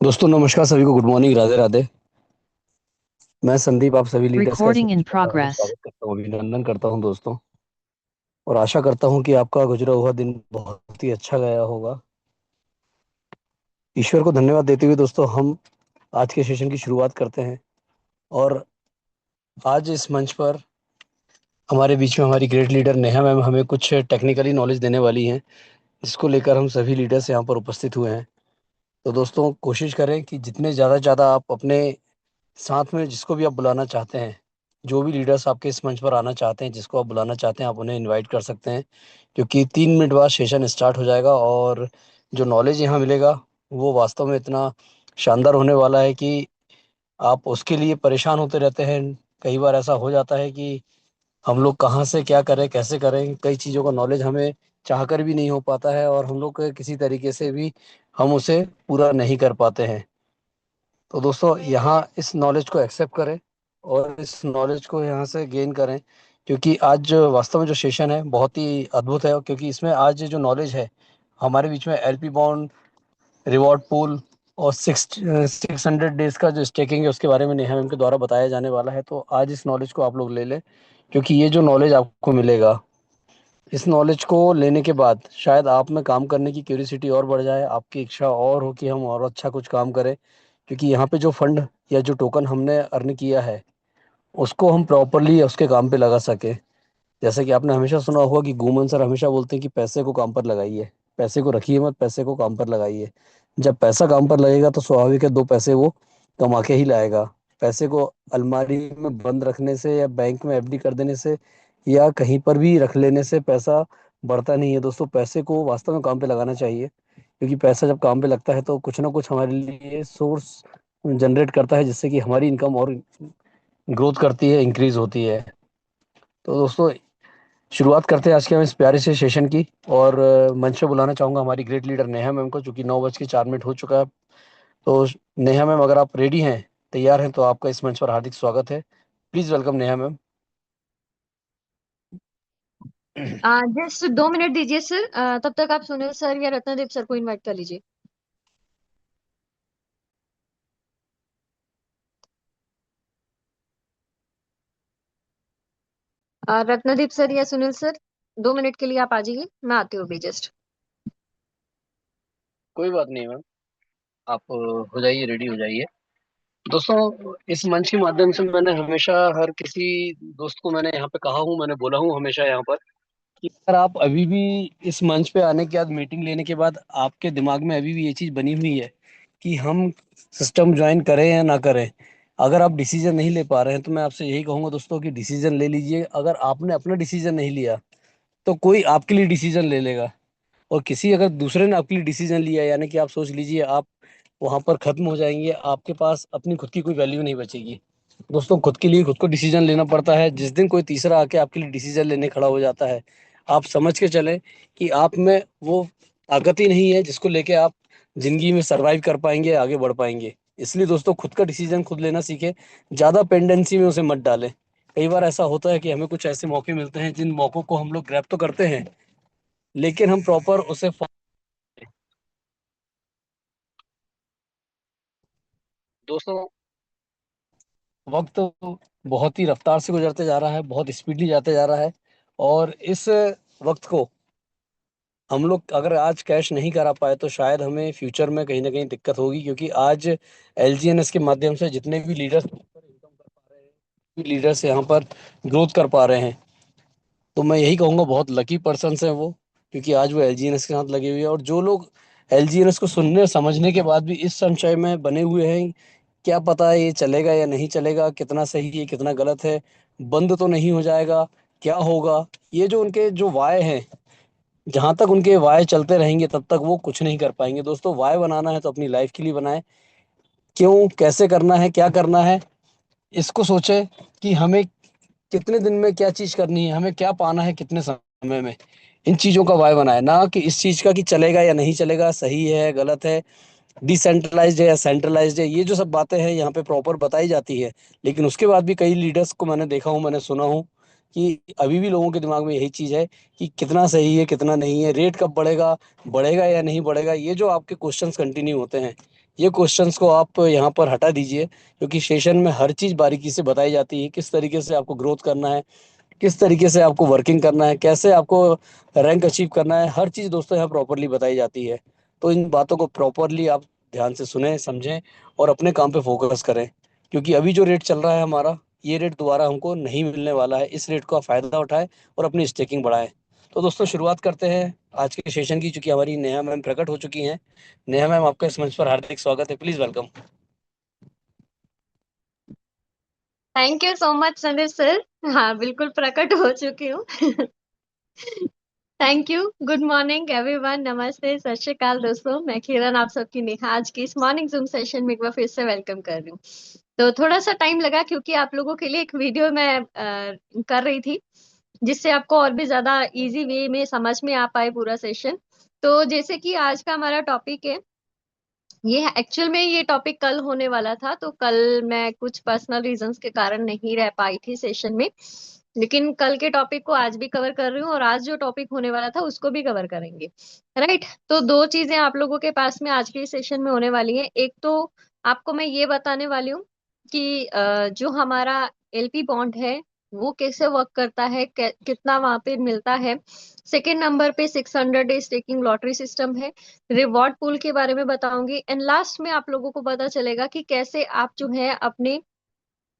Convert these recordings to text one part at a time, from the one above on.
दोस्तों नमस्कार, सभी को गुड मॉर्निंग, राधे राधे। मैं संदीप आप सभी लीडर्स का इस Recording in मंच पर हार्दिक progress. स्वागत करता हूँ, अभिनंदन करता हूँ दोस्तों। और आशा करता हूँ कि आपका गुजरा हुआ दिन बहुत ही अच्छा गया होगा। ईश्वर को धन्यवाद देते हुए दोस्तों हम आज के सेशन की शुरुआत करते हैं। और आज इस मंच पर हमारे बीच में हमारी ग्रेट लीडर नेहा मैम हमें कुछ टेक्निकली नॉलेज देने वाली हैं, जिसको लेकर हम सभी लीडर्स यहाँ पर उपस्थित हुए हैं। तो दोस्तों कोशिश करें कि जितने ज़्यादा से ज़्यादा आप अपने साथ में जिसको भी आप बुलाना चाहते हैं, जो भी लीडर्स आपके इस मंच पर आना चाहते हैं, जिसको आप बुलाना चाहते हैं, आप उन्हें इनवाइट कर सकते हैं। क्योंकि 3 मिनट बाद सेशन स्टार्ट हो जाएगा और जो नॉलेज यहाँ मिलेगा वो वास्तव में इतना शानदार होने वाला है कि आप उसके लिए परेशान होते रहते हैं। कई बार ऐसा हो जाता है कि हम लोग कहाँ से क्या करें, कैसे करें, कई चीज़ों का नॉलेज हमें चाहकर भी नहीं हो पाता है और हम लोग किसी तरीके से भी हम उसे पूरा नहीं कर पाते हैं। तो दोस्तों यहाँ इस नॉलेज को एक्सेप्ट करें और इस नॉलेज को यहाँ से गेन करें, क्योंकि आज वास्तव में जो सेशन है बहुत ही अद्भुत है। क्योंकि इसमें आज जो नॉलेज है हमारे बीच में एलपी बॉन्ड, रिवॉर्ड पूल और 600 डेज का जो स्टेकिंग है उसके बारे में नेहा मैम के द्वारा बताया जाने वाला है। तो आज इस नॉलेज को आप लोग ले लें, क्योंकि ये जो नॉलेज आपको मिलेगा, इस नॉलेज को लेने के बाद शायद आप में काम करने की क्यूरियोसिटी और बढ़ जाए, आपकी इच्छा और हो कि हम और अच्छा कुछ काम करें। क्योंकि यहाँ पे जो फंड या जो टोकन हमने अर्न किया है उसको हम प्रॉपरली उसके काम पे लगा सके। जैसे कि आपने हमेशा सुना होगा कि गुमन सर हमेशा बोलते हैं कि पैसे को काम पर लगाइए, पैसे को रखिए मत, पैसे को काम पर लगाइए। जब पैसा काम पर लगेगा तो स्वाभाविक है 2 पैसे वो कमा के ही लाएगा। पैसे को अलमारी में बंद रखने से या बैंक में एफडी कर देने से या कहीं पर भी रख लेने से पैसा बढ़ता नहीं है दोस्तों। पैसे को वास्तव में काम पे लगाना चाहिए, क्योंकि पैसा जब काम पे लगता है तो कुछ ना कुछ हमारे लिए सोर्स जनरेट करता है, जिससे कि हमारी इनकम और ग्रोथ करती है, इंक्रीज होती है। तो दोस्तों शुरुआत करते हैं आज के हम इस प्यारे से सेशन की। और मंच पे बुलाना चाहूंगा हमारी ग्रेट लीडर नेहा मैम को, चूंकि 9:04 हो चुका है। तो नेहा मैम अगर आप रेडी हैं, तैयार हैं, तो आपका इस मंच पर हार्दिक स्वागत है। Please welcome Neha ma'am. Just 2 minute दीजिए सर। तब तक आप सुनील सर या रत्नदीप सर को इनवाइट कर लीजिए। रत्नदीप सर या सुनील सर, 2 मिनट के लिए आप आ जाइए, मैं आती हूँ अभी जस्ट। कोई बात नहीं मैम, आप हो जाइए, रेडी हो जाइए। दोस्तों इस मंच के माध्यम से मैंने हमेशा हर किसी दोस्त को मैंने यहाँ पे कहा हूँ, मैंने बोला हूँ हमेशा यहाँ पर कि अगर आप अभी भी इस मंच पे आने के बाद, मीटिंग लेने के बाद आपके दिमाग में अभी भी ये चीज़ बनी हुई है कि हम सिस्टम ज्वाइन करें या ना करें, अगर आप डिसीजन नहीं ले पा रहे हैं, तो मैं आपसे यही कहूंगा दोस्तों कि डिसीजन ले लीजिए। अगर आपने अपना डिसीजन नहीं लिया तो कोई आपके लिए डिसीजन ले लेगा। और किसी अगर दूसरे ने आपके लिए डिसीजन लिया, यानी कि आप सोच लीजिए आप वहां पर खत्म हो जाएंगे, आपके पास अपनी खुद की कोई वैल्यू नहीं बचेगी। दोस्तों खुद के लिए खुद को डिसीजन लेना पड़ता है। जिस दिन कोई तीसरा आके आपके लिए डिसीजन लेने खड़ा हो जाता है, आप समझ के चलें कि आप में वो ताकत ही नहीं है जिसको लेके आप जिंदगी में सरवाइव कर पाएंगे, आगे बढ़ पाएंगे। इसलिए दोस्तों खुद का डिसीजन खुद लेना सीखे, ज्यादा पेंडेंसी में उसे मत डालें। कई बार ऐसा होता है कि हमें कुछ ऐसे मौके मिलते हैं जिन मौकों को हम लोग ग्रैब तो करते हैं, लेकिन हम प्रॉपर उसे दोस्तों वक्त बहुत ही रफ्तार से गुजरते जा रहा है, बहुत स्पीडली जाते जा रहा है। और इस वक्त को हम लोग अगर आज कैश नहीं करा पाए तो शायद हमें फ्यूचर में कहीं ना कहीं दिक्कत होगी। क्योंकि आज एलजीएनएस के माध्यम से जितने भी लीडर्स इनकम कर पा रहे हैं, लीडर्स यहाँ पर ग्रोथ कर पा रहे हैं, तो मैं यही कहूँगा बहुत लकी पर्सन्स हैं वो, क्योंकि आज वो एलजीएनएस के साथ लगे हुए हैं। और जो लोग एलजीएनएस को सुनने और समझने के बाद भी इस संशय में बने हुए हैं, क्या पता है ये चलेगा या नहीं चलेगा, कितना सही है कितना गलत है, बंद तो नहीं हो जाएगा, क्या होगा, ये जो उनके जो वाय हैं, जहां तक उनके वाय चलते रहेंगे तब तक वो कुछ नहीं कर पाएंगे। दोस्तों वाय बनाना है तो अपनी लाइफ के लिए बनाए। क्यों, कैसे करना है, क्या करना है, इसको सोचे कि हमें कितने दिन में क्या चीज करनी है, हमें क्या पाना है कितने समय में। इन चीजों का वाय बनाए, ना कि इस चीज का कि चलेगा या नहीं चलेगा, सही है गलत है, डिसेंट्रलाइज्ड है या सेंट्रलाइज्ड है। ये जो सब बातें हैं यहाँ पे प्रॉपर बताई जाती है। लेकिन उसके बाद भी कई लीडर्स को मैंने देखा हूँ, मैंने सुना हूँ कि अभी भी लोगों के दिमाग में यही चीज है कि कितना सही है कितना नहीं है, रेट कब बढ़ेगा, बढ़ेगा या नहीं बढ़ेगा। ये जो आपके क्वेश्चंस कंटिन्यू होते हैं, ये क्वेश्चंस को आप यहाँ पर हटा दीजिए, क्योंकि सेशन में हर चीज़ बारीकी से बताई जाती है, किस तरीके से आपको ग्रोथ करना है, किस तरीके से आपको वर्किंग करना है, कैसे आपको रैंक अचीव करना है, हर चीज़ दोस्तों यहाँ प्रॉपरली बताई जाती है। तो इन बातों को प्रॉपरली आप ध्यान से सुने, समझें और अपने काम पे फोकस करें, क्योंकि अभी जो रेट चल रहा है हमारा, ये रेट दोबारा हमको नहीं मिलने वाला है। इस रेट का फ़ायदा उठाएं और अपनी स्टेकिंग बढ़ाएं। तो दोस्तों शुरुआत करते हैं आज के सेशन की, चूंकि हमारी नेहा मैम प्रकट हो चुकी हैं। नेहा मैम, आपका इस मंच पर हार्दिक स्वागत है, please welcome. Thank you so much Sandeep sir. हाँ, बिल्कुल प्रकट हो चुकी हूँ। Thank you. Good morning everyone, नमस्ते, सत श्री अकाल दोस्तों। मैं किरण आप सबकी नेहा आज की इस मॉर्निंग जूम सेशन में एक बार फिर से वेलकम कर रही हूँ। तो थोड़ा सा टाइम लगा क्योंकि आप लोगों के लिए एक वीडियो मैं कर रही थी, जिससे आपको और भी ज्यादा इजी वे में समझ में आ पाए पूरा सेशन। तो जैसे कि आज का हमारा टॉपिक है, ये एक्चुअल में ये टॉपिक कल होने वाला था, तो कल मैं कुछ पर्सनल रीजंस के कारण नहीं रह पाई थी सेशन में, लेकिन कल के टॉपिक को आज भी कवर कर रही हूँ और आज जो टॉपिक होने वाला था उसको भी कवर करेंगे। राइट। तो दो चीजें आप लोगों के पास में आज के सेशन में होने वाली हैं। एक तो आपको मैं ये बताने वाली हूँ कि जो हमारा एलपी बॉन्ड है वो कैसे वर्क करता है, कितना वहां पे मिलता है। सेकेंड नंबर पे 600 डे स्टेकिंग लॉटरी सिस्टम है। रिवॉर्ड पूल के बारे में बताऊंगी एंड लास्ट में आप लोगों को पता चलेगा कि कैसे आप जो है अपने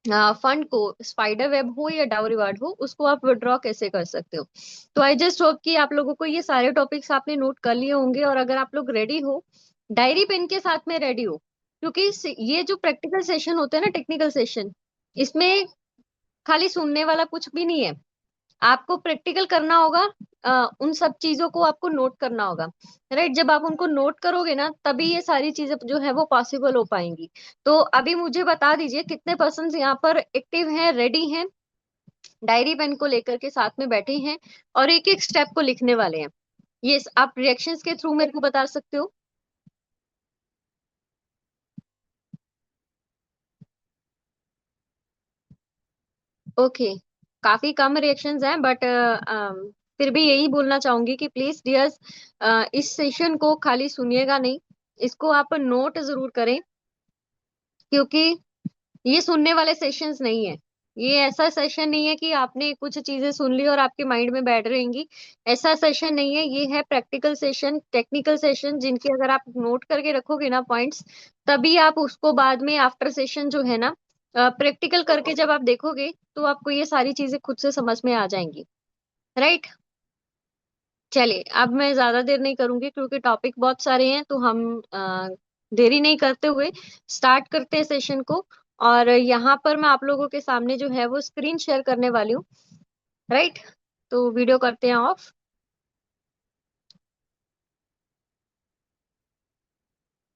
फंड को, स्पाइडर वेब हो या डाउ रिवार्ड हो, उसको आप विड्रॉ कैसे कर सकते हो। तो आई जस्ट होप कि आप लोगों को ये सारे टॉपिक्स आपने नोट कर लिए होंगे, और अगर आप लोग रेडी हो, डायरी पेन के साथ में रेडी हो, क्योंकि ये जो प्रैक्टिकल सेशन होते हैं ना, टेक्निकल सेशन, इसमें खाली सुनने वाला कुछ भी नहीं है। आपको प्रैक्टिकल करना होगा। उन सब चीजों को आपको नोट करना होगा। राइट। जब आप उनको नोट करोगे ना, तभी ये सारी चीजें जो है वो पॉसिबल हो पाएंगी। तो अभी मुझे बता दीजिए कितने पर्सन यहाँ पर एक्टिव हैं, रेडी हैं, डायरी पेन को लेकर के साथ में बैठे हैं और एक एक स्टेप को लिखने वाले हैं। ये आप रिएक्शंस के थ्रू मेरे को बता सकते हो। ओके। काफी कम रिएक्शंस हैं, बट फिर भी यही बोलना चाहूंगी कि प्लीज डियर्स, इस सेशन को खाली सुनिएगा नहीं, इसको आप नोट जरूर करें, क्योंकि ये सुनने वाले सेशंस नहीं है। ये ऐसा सेशन नहीं है कि आपने कुछ चीजें सुन ली और आपके माइंड में बैठ रहेंगी। ऐसा सेशन नहीं है। ये है प्रैक्टिकल सेशन, टेक्निकल सेशन, जिनकी अगर आप नोट करके रखोगे ना पॉइंट्स, तभी आप उसको बाद में आफ्टर सेशन जो है ना, प्रैक्टिकल करके जब आप देखोगे, तो आपको ये सारी चीजें खुद से समझ में आ जाएंगी। राइट। चलिए, अब मैं ज्यादा देर नहीं करूंगी क्योंकि टॉपिक बहुत सारे हैं, तो हम देरी नहीं करते हुए स्टार्ट करते हैं सेशन को। और यहाँ पर मैं आप लोगों के सामने जो है वो स्क्रीन शेयर करने वाली हूँ। राइट। तो वीडियो करते हैं ऑफ।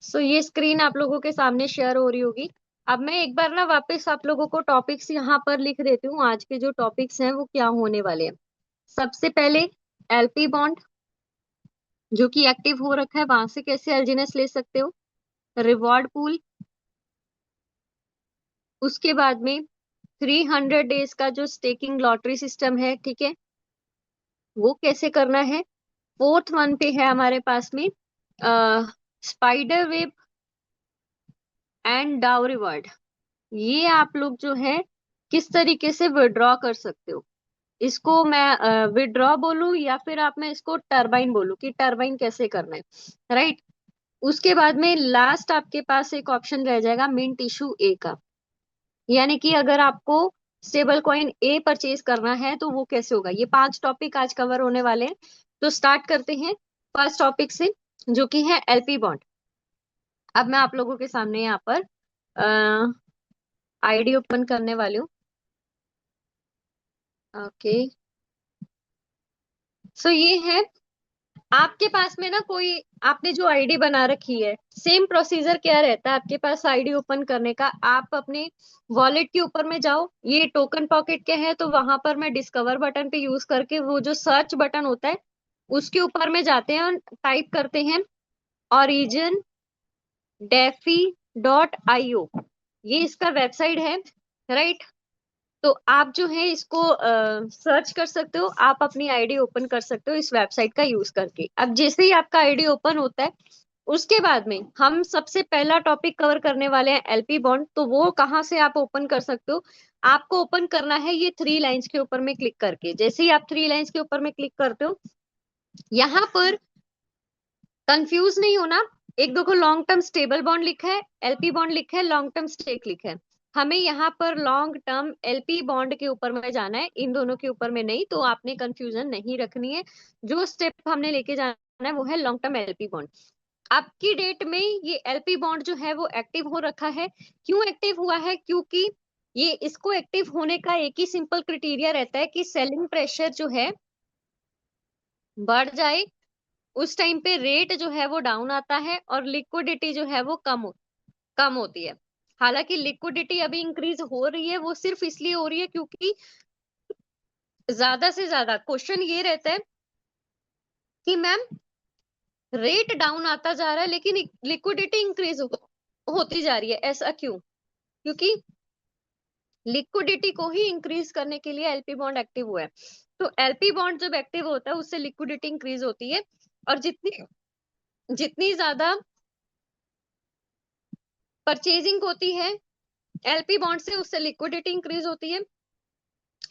सो ये स्क्रीन आप लोगों के सामने शेयर हो रही होगी। अब मैं एक बार ना वापस आप लोगों को टॉपिक्स यहाँ पर लिख देती हूँ, आज के जो टॉपिक्स हैं वो क्या होने वाले हैं। सबसे पहले एलपी बॉन्ड, जो कि एक्टिव हो रखा है, वहां से कैसे एलजीनेस ले सकते हो। रिवॉर्ड पूल, उसके बाद में 300 डेज का जो स्टेकिंग लॉटरी सिस्टम है, ठीक है, वो कैसे करना है। फोर्थ वन पे है हमारे पास में स्पाइडर वेब एंड डाउ रिवार्ड। ये आप लोग जो है किस तरीके से विड्रॉ कर सकते हो। इसको मैं विड्रॉ बोलूं या फिर आप मैं इसको टरबाइन बोलूं कि टरबाइन कैसे करना है। राइट। उसके बाद में लास्ट आपके पास एक ऑप्शन रह जाएगा मिंट इशू ए का, यानी कि अगर आपको स्टेबल कॉइन ए परचेज करना है तो वो कैसे होगा। ये 5 टॉपिक आज कवर होने वाले हैं। तो स्टार्ट करते हैं फर्स्ट टॉपिक से, जो कि है एलपी बॉन्ड। अब मैं आप लोगों के सामने यहाँ पर आईडी ओपन करने वाली हूँ। ओके। सो ये है आपके पास में ना कोई, आपने जो आईडी बना रखी है, सेम प्रोसीजर क्या रहता है आपके पास आईडी ओपन करने का। आप अपने वॉलेट के ऊपर में जाओ, ये टोकन पॉकेट के है, तो वहां पर मैं डिस्कवर बटन पे यूज करके वो जो सर्च बटन होता है उसके ऊपर में जाते हैं और टाइप करते हैं ओरिजिन डेफी .io। ये इसका वेबसाइट है। राइट। तो आप जो है इसको सर्च कर सकते हो, आप अपनी आईडी ओपन कर सकते हो इस वेबसाइट का यूज करके। अब जैसे ही आपका आईडी ओपन होता है, उसके बाद में हम सबसे पहला टॉपिक कवर करने वाले हैं एलपी बॉन्ड। तो वो कहाँ से आप ओपन कर सकते हो? आपको ओपन करना है ये थ्री लाइंस के ऊपर में क्लिक करके। जैसे ही आप थ्री लाइंस के ऊपर में क्लिक करते हो, यहाँ पर कंफ्यूज नहीं होना। एक देखो लॉन्ग टर्म स्टेबल बॉन्ड लिखा है, एलपी बॉन्ड लिखा है, लॉन्ग टर्म स्टेक लिखा है। हमें यहाँ पर लॉन्ग टर्म एलपी बॉन्ड के ऊपर में जाना है, इन दोनों के ऊपर में नहीं। तो आपने कंफ्यूजन नहीं रखनी है, जो स्टेप हमने लेके जाना है वो है लॉन्ग टर्म एलपी बॉन्ड। आपकी डेट में ये एलपी बॉन्ड जो है वो एक्टिव हो रखा है। क्यों एक्टिव हुआ है? क्योंकि ये इसको एक्टिव होने का एक ही सिंपल क्राइटेरिया रहता है कि सेलिंग प्रेशर जो है बढ़ जाए, उस टाइम पे रेट जो है वो डाउन आता है और लिक्विडिटी जो है वो कम होती है। हालांकि लिक्विडिटी अभी इंक्रीज हो रही है, वो सिर्फ इसलिए हो रही है क्योंकि ज्यादा से ज्यादा क्वेश्चन ये रहता है कि मैम रेट डाउन आता जा रहा है लेकिन लिक्विडिटी इंक्रीज होती जा रही है, ऐसा क्यों? क्योंकि लिक्विडिटी को ही इंक्रीज करने के लिए एलपी बॉन्ड एक्टिव हुआ है। तो एलपी बॉन्ड जब एक्टिव होता है उससे लिक्विडिटी इंक्रीज होती है, और जितनी जितनी ज्यादा परचेजिंग होती है एलपी बॉन्ड से, उससे लिक्विडिटी इंक्रीज होती है।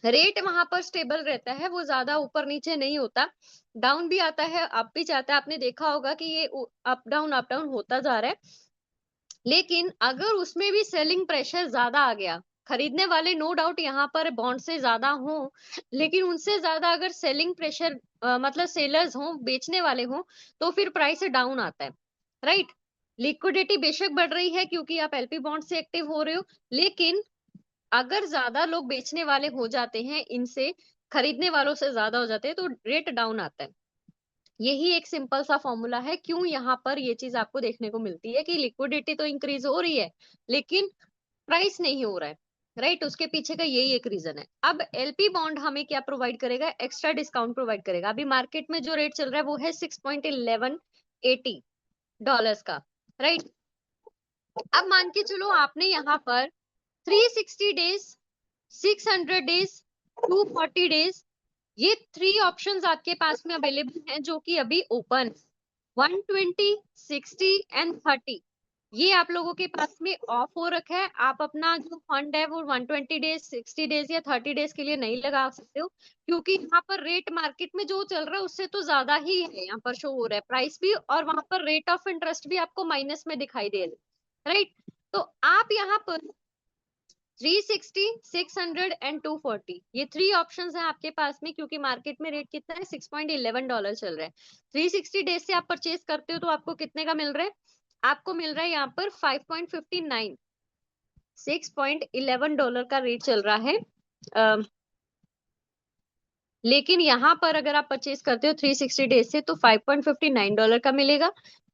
रेट वहां पर स्टेबल रहता है, वो ज्यादा ऊपर नीचे नहीं होता, डाउन भी आता है अप भी जाता है। आपने देखा होगा कि ये अप डाउन होता जा रहा है। लेकिन अगर उसमें भी सेलिंग प्रेशर ज्यादा आ गया, खरीदने वाले नो डाउट यहाँ पर बॉन्ड से ज्यादा हो, लेकिन उनसे ज्यादा अगर सेलिंग प्रेशर मतलब सेलर्स हो, बेचने वाले हो, तो फिर प्राइस डाउन आता है, राइट? लिक्विडिटी बेशक बढ़ रही है क्योंकि आप एलपी बॉन्ड से एक्टिव हो रहे हो, लेकिन अगर ज्यादा लोग बेचने वाले हो जाते हैं, इनसे खरीदने वालों से ज्यादा हो जाते हैं, तो रेट डाउन आता है। यही एक सिंपल सा फॉर्मूला है क्यों यहाँ पर ये चीज आपको देखने को मिलती है कि लिक्विडिटी तो इंक्रीज हो रही है लेकिन प्राइस नहीं हो रहा है, राइट? उसके पीछे का यही एक रीजन है। अब एलपी बॉन्ड हमें क्या प्रोवाइड करेगा? एक्स्ट्रा डिस्काउंट प्रोवाइड करेगा। अभी मार्केट में जो रेट चल रहा है वो है 6.1180 डॉलर्स का, राइट? अब मान के चलो आपने यहाँ पर 360 डेज, 600 डेज, 240 डेज, ये थ्री ऑप्शंस आपके पास में अवेलेबल हैं जो कि अभी ओपन 120, 60 एंड 30, ये आप लोगों के पास में ऑफ हो रखा है। आप अपना जो फंड है वो 120 डेज, 60 डेज या 30 डेज के लिए नहीं लगा सकते हो, क्योंकि यहाँ पर रेट मार्केट में जो चल रहा है उससे तो ज्यादा ही है यहाँ पर शो हो रहा है प्राइस भी, और वहां पर रेट ऑफ इंटरेस्ट भी आपको माइनस में दिखाई दे रहा है, राइट? तो आप यहाँ पर 360, 600 एंड 240, ये थ्री ऑप्शंस हैं आपके पास में, क्योंकि मार्केट में रेट कितना है? 6.11 डॉलर चल रहा है। 360 डेज से आप परचेज करते हो तो आपको कितने का मिल रहा है? आपको मिल रहा है यहाँ पर 5.59, 6.11 डॉलर का रेट चल रहा है। लेकिन यहाँ पर अगर आप परचेज करते हो 360 डेज से तो 5.59 डॉलर का मिलेगा।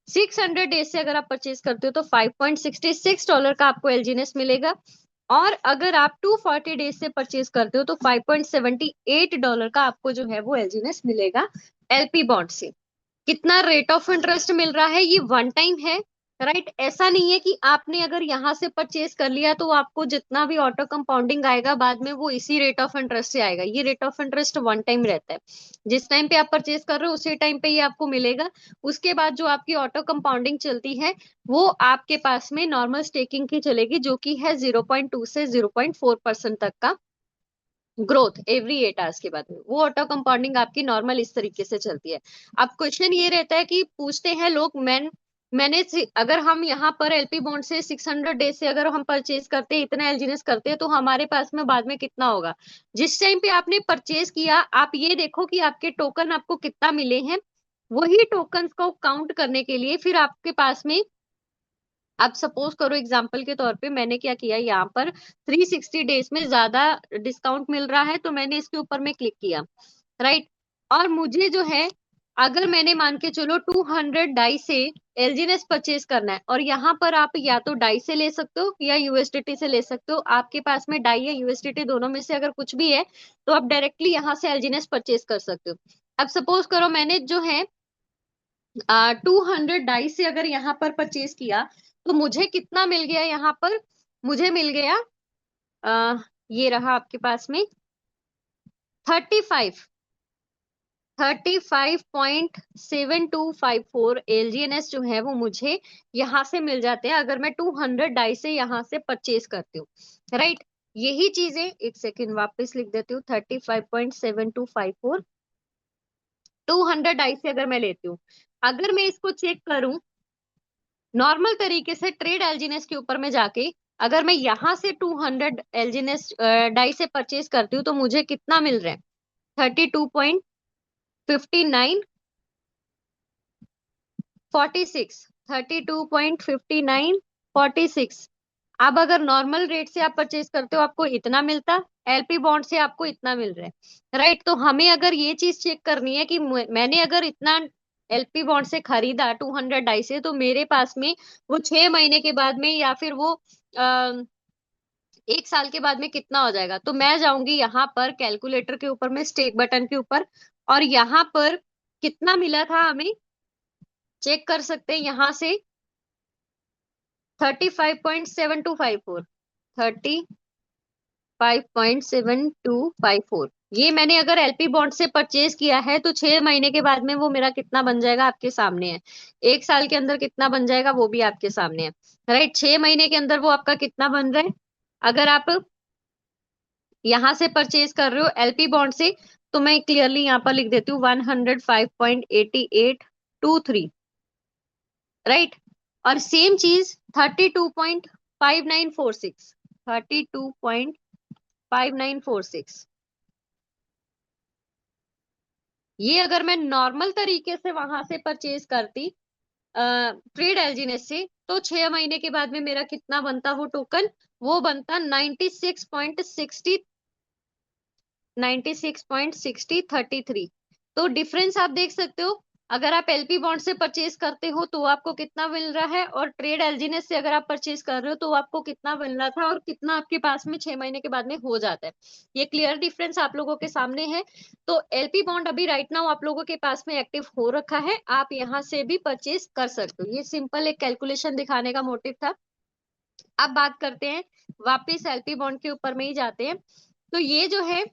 600 डेज से अगर आप परचेज करते हो तो 5.66 डॉलर का आपको एलजीनेस मिलेगा। और अगर आप 240 डेज से परचेज करते हो तो 5.78 डॉलर का आपको जो है वो एलजीनेस मिलेगा एलपी बॉन्ड से। कितना रेट ऑफ इंटरेस्ट मिल रहा है? ये वन टाइम है, राइट? ऐसा नहीं है कि आपने अगर यहाँ से परचेज कर लिया तो आपको जितना भी ऑटो कंपाउंडिंग आएगा बाद में वो इसी रेट ऑफ इंटरेस्ट से आएगा। ये rate of interest one time रहता है, जिस टाइम पे आप परचेज कर रहे हो उसी टाइम पे ये आपको मिलेगा। उसके बाद जो आपकी ऑटो कंपाउंडिंग चलती है वो आपके पास में नॉर्मल स्टेकिंग की चलेगी, जो कि है 0.2 से 0.4% तक का ग्रोथ एवरी 8 आवर्स के बाद में। वो ऑटो कंपाउंडिंग आपकी नॉर्मल इस तरीके से चलती है। अब क्वेश्चन ये रहता है कि पूछते हैं लोग, अगर हम यहाँ पर एलपी बॉन्ड से 600 डेज से अगर हम परचेज करते हैं, इतना एलजीनेस करते हैं, तो हमारे पास में बाद में कितना होगा? जिस टाइम पे आपने परचेज किया आप ये देखो कि आपके टोकन आपको कितना मिले हैं, वही टोकन को काउंट करने के लिए फिर आपके पास में, अब सपोज करो एग्जांपल के तौर पे मैंने क्या किया, यहाँ पर 360 डेज में ज्यादा डिस्काउंट मिल रहा है तो मैंने इसके ऊपर में क्लिक किया, राइट? और मुझे जो है, अगर मैंने मान के चलो 200 डाई से एलजीनेस परचेज करना है, और यहाँ पर आप या तो डाई से ले सकते हो या यूएसडीटी से ले सकते हो। आपके पास में डाई या यूएसडीटी दोनों में से अगर कुछ भी है तो आप डायरेक्टली यहाँ से एलजीनेस परचेज कर सकते हो। अब सपोज करो मैंने जो है 200 डाई से अगर यहाँ पर परचेज किया तो मुझे कितना मिल गया? यहाँ पर मुझे मिल गया ये रहा आपके पास में 35, 35.7254 LGNS जो है वो मुझे यहाँ से मिल जाते हैं अगर मैं 200 डाई से यहाँ से परचेज करती हूँ, राइट। यही चीजें, एक सेकेंड वापस लिख देती हूँ, 35.7254 200 डाई से अगर मैं लेती हूँ, अगर मैं इसको चेक करूं नॉर्मल तरीके से ट्रेड एलजीनेस के ऊपर में जाके, अगर मैं यहाँ से 200 एलजीनेस डाई से परचेज करती हूँ तो मुझे कितना मिल रहा है, 32.5946, 32.5946। अब अगर नॉर्मल रेट से आप परचेज करते हो आपको इतना मिलता, एलपी बॉन्ड से आपको इतना मिल रहा है, राइट। तो हमें अगर ये चीज चेक करनी है कि मैंने अगर इतना एलपी बॉन्ड से खरीदा 200 डाई से, तो मेरे पास में वो 6 महीने के बाद में या फिर वो आ, 1 साल के बाद में कितना हो जाएगा। तो मैं जाऊंगी यहाँ पर कैलकुलेटर के ऊपर में, स्टेक बटन के ऊपर, और यहाँ पर कितना मिला था हमें चेक कर सकते हैं यहाँ से, 35.7254, 35.7254। ये मैंने अगर एलपी बॉन्ड से परचेज किया है तो 6 महीने के बाद में वो मेरा कितना बन जाएगा आपके सामने है, 1 साल के अंदर कितना बन जाएगा वो भी आपके सामने है, राइट। 6 महीने के अंदर वो आपका कितना बन रहा है, अगर आप यहाँ से परचेज कर रहे हो एलपी बॉन्ड से, तो मैं क्लियरली यहाँ पर लिख देती हूँ 105.8823, राइट। और सेम चीज 32.5946, 32.5946, ये अगर मैं नॉर्मल तरीके से वहां से परचेज करती ट्रेड एलजीनेस से, तो 6 महीने के बाद में मेरा कितना बनता वो टोकन, वो बनता 96.33। तो डिफरेंस आप देख सकते हो, अगर आप एलपी बॉन्ड से परचेज करते हो तो आपको कितना मिल रहा है, और ट्रेड एलजीनेस से अगर आप परचेज कर रहे हो तो आपको कितना मिल रहा था, और कितना आपके पास में 6 महीने के बाद में हो जाता है। ये क्लियर डिफरेंस आप लोगों के सामने है। तो एलपी बॉन्ड अभी राइट नाउ आप लोगों के पास में एक्टिव हो रखा है, आप यहाँ से भी परचेज कर सकते हो। ये सिंपल एक कैलकुलेशन दिखाने का मोटिव था। अब बात करते हैं, वापिस एलपी बॉन्ड के ऊपर में ही जाते हैं। तो ये जो है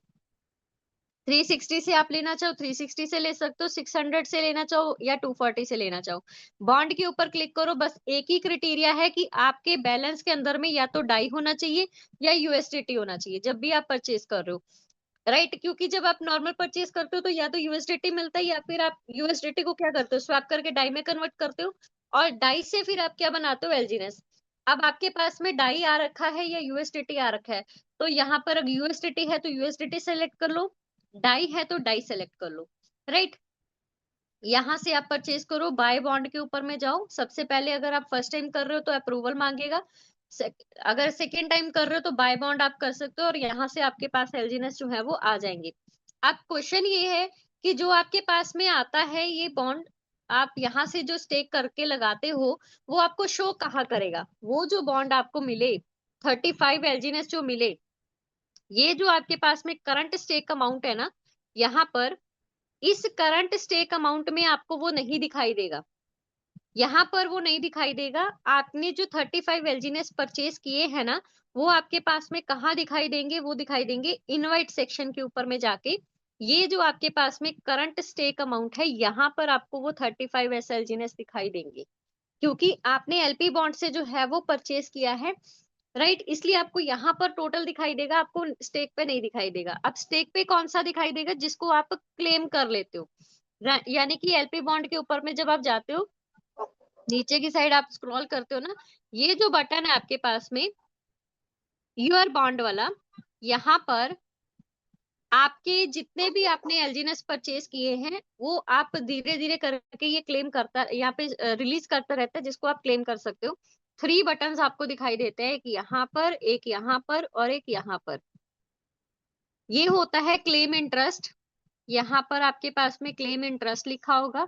360 से आप लेना चाहो 360 से ले सकते हो, 600 से लेना चाहो या 240 से लेना चाहो, बॉन्ड के ऊपर क्लिक करो। बस एक ही क्राइटेरिया है कि आपके बैलेंस के अंदर में या तो डाई होना चाहिए या यूएसडीटी होना चाहिए जब भी आप परचेज कर रहे हो, राइट। क्योंकि जब आप नॉर्मल परचेज करते हो तो या तो यूएसडीटी मिलता है या फिर आप यूएसडीटी को क्या करते हो, स्वैप करके डाई में कन्वर्ट करते हो, और डाई से फिर आप क्या बनाते हो, एलजीनेस। अब आपके पास में डाई आ रखा है या यूएसडीटी आ रखा है, तो यहाँ पर अगर यूएसडीटी है तो यूएसडीटी सेलेक्ट कर लो, डाई है तो डाई सेलेक्ट कर लो, राइट। यहाँ से आप परचेज करो, बाय बॉन्ड के ऊपर में जाओ। सबसे पहले अगर आप फर्स्ट टाइम कर रहे हो तो अप्रूवल मांगेगा, अगर सेकेंड टाइम कर रहे हो तो बाय बॉन्ड आप कर सकते हो, और यहाँ से आपके पास एलजीनेस जो है वो आ जाएंगे। अब क्वेश्चन ये है कि जो आपके पास में आता है ये बॉन्ड, आप यहाँ से जो स्टेक करके लगाते हो वो आपको शो कहाँ करेगा, वो जो बॉन्ड आपको मिले 35 एलजीनेस जो मिले, ये जो आपके पास में करंट स्टेक अमाउंट है ना, यहाँ पर इस करंट स्टेक अमाउंट में आपको वो नहीं दिखाई देगा, यहाँ पर वो नहीं दिखाई देगा। आपने जो 35 एलजीनेस परचेज किए हैं ना, वो आपके पास में कहाँ दिखाई देंगे, वो दिखाई देंगे इनवाइट सेक्शन के ऊपर में जाके। ये जो आपके पास में करंट स्टेक अमाउंट है, यहाँ पर आपको वो 35 एस एलजीनेस दिखाई देंगे, क्योंकि आपने एलपी बॉन्ड से जो है वो परचेज किया है, राइट। इसलिए आपको यहाँ पर टोटल दिखाई देगा, आपको स्टेक पे नहीं दिखाई देगा। अब स्टेक पे कौन सा दिखाई देगा, जिसको आप क्लेम कर लेते हो, यानी कि एलपी बॉन्ड के ऊपर में जब आप जाते हो, नीचे की साइड आप स्क्रॉल करते हो ना, ये जो बटन है आपके पास में यूआर बॉन्ड वाला, यहाँ पर आपके जितने भी आपने एलजीनेस परचेज किए हैं वो आप धीरे धीरे करके ये क्लेम करता, यहाँ पे रिलीज करता रहता है, जिसको आप क्लेम कर सकते हो। 3 बटन्स आपको दिखाई देते हैं, एक यहाँ पर, एक यहाँ पर, और एक यहाँ पर। ये होता है क्लेम इंटरेस्ट, यहाँ पर आपके पास में क्लेम इंटरेस्ट लिखा होगा,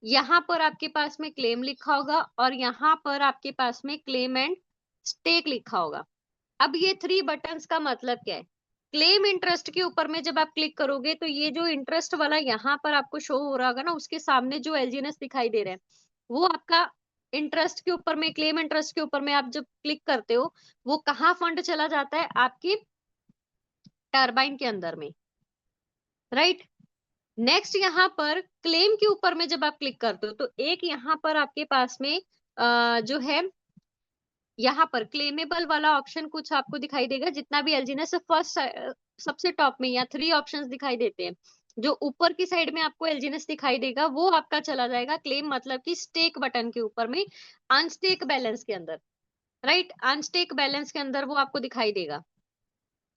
यहाँ पर आपके पास में क्लेम लिखा होगा, और यहाँ पर आपके पास में क्लेम एंड स्टेक लिखा होगा। अब ये 3 बटन्स का मतलब क्या है, क्लेम इंटरेस्ट के ऊपर में जब आप क्लिक करोगे तो ये जो इंटरेस्ट वाला यहाँ पर आपको शो हो रहा होगा ना, उसके सामने जो एलजीएनएस दिखाई दे रहा है वो आपका इंटरेस्ट के ऊपर में, क्लेम इंटरेस्ट के ऊपर में आप जब क्लिक करते हो वो कहाँ फंड चला जाता है, आपकी टरबाइन के अंदर में, राइट। नेक्स्ट यहाँ पर क्लेम के ऊपर में जब आप क्लिक करते हो तो एक यहाँ पर आपके पास में जो है यहाँ पर क्लेमेबल वाला ऑप्शन कुछ आपको दिखाई देगा, जितना भी एलजीनेस फर्स्ट सबसे टॉप में या 3 ऑप्शंस दिखाई देते हैं। जो ऊपर की साइड में आपको एलजीनेस दिखाई देगा वो आपका चला जाएगा क्लेम मतलब कि स्टेक बटन के ऊपर में अनस्टेक बैलेंस के अंदर, राइट। अनस्टेक बैलेंस के अंदर वो आपको दिखाई देगा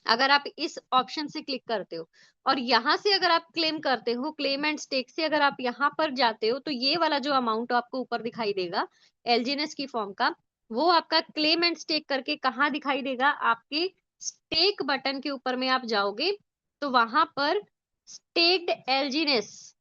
अगर आप इस ऑप्शन से क्लिक करते हो। और यहां से अगर आप क्लेम करते हो, क्लेम एंड स्टेक से अगर आप यहाँ पर जाते हो तो ये वाला जो अमाउंट आपको ऊपर दिखाई देगा एलजीएनएस की फॉर्म का, वो आपका क्लेम एंड स्टेक करके कहाँ दिखाई देगा, आपके स्टेक बटन के ऊपर में आप जाओगे तो वहां पर स्टेक्ड एलजीएनएस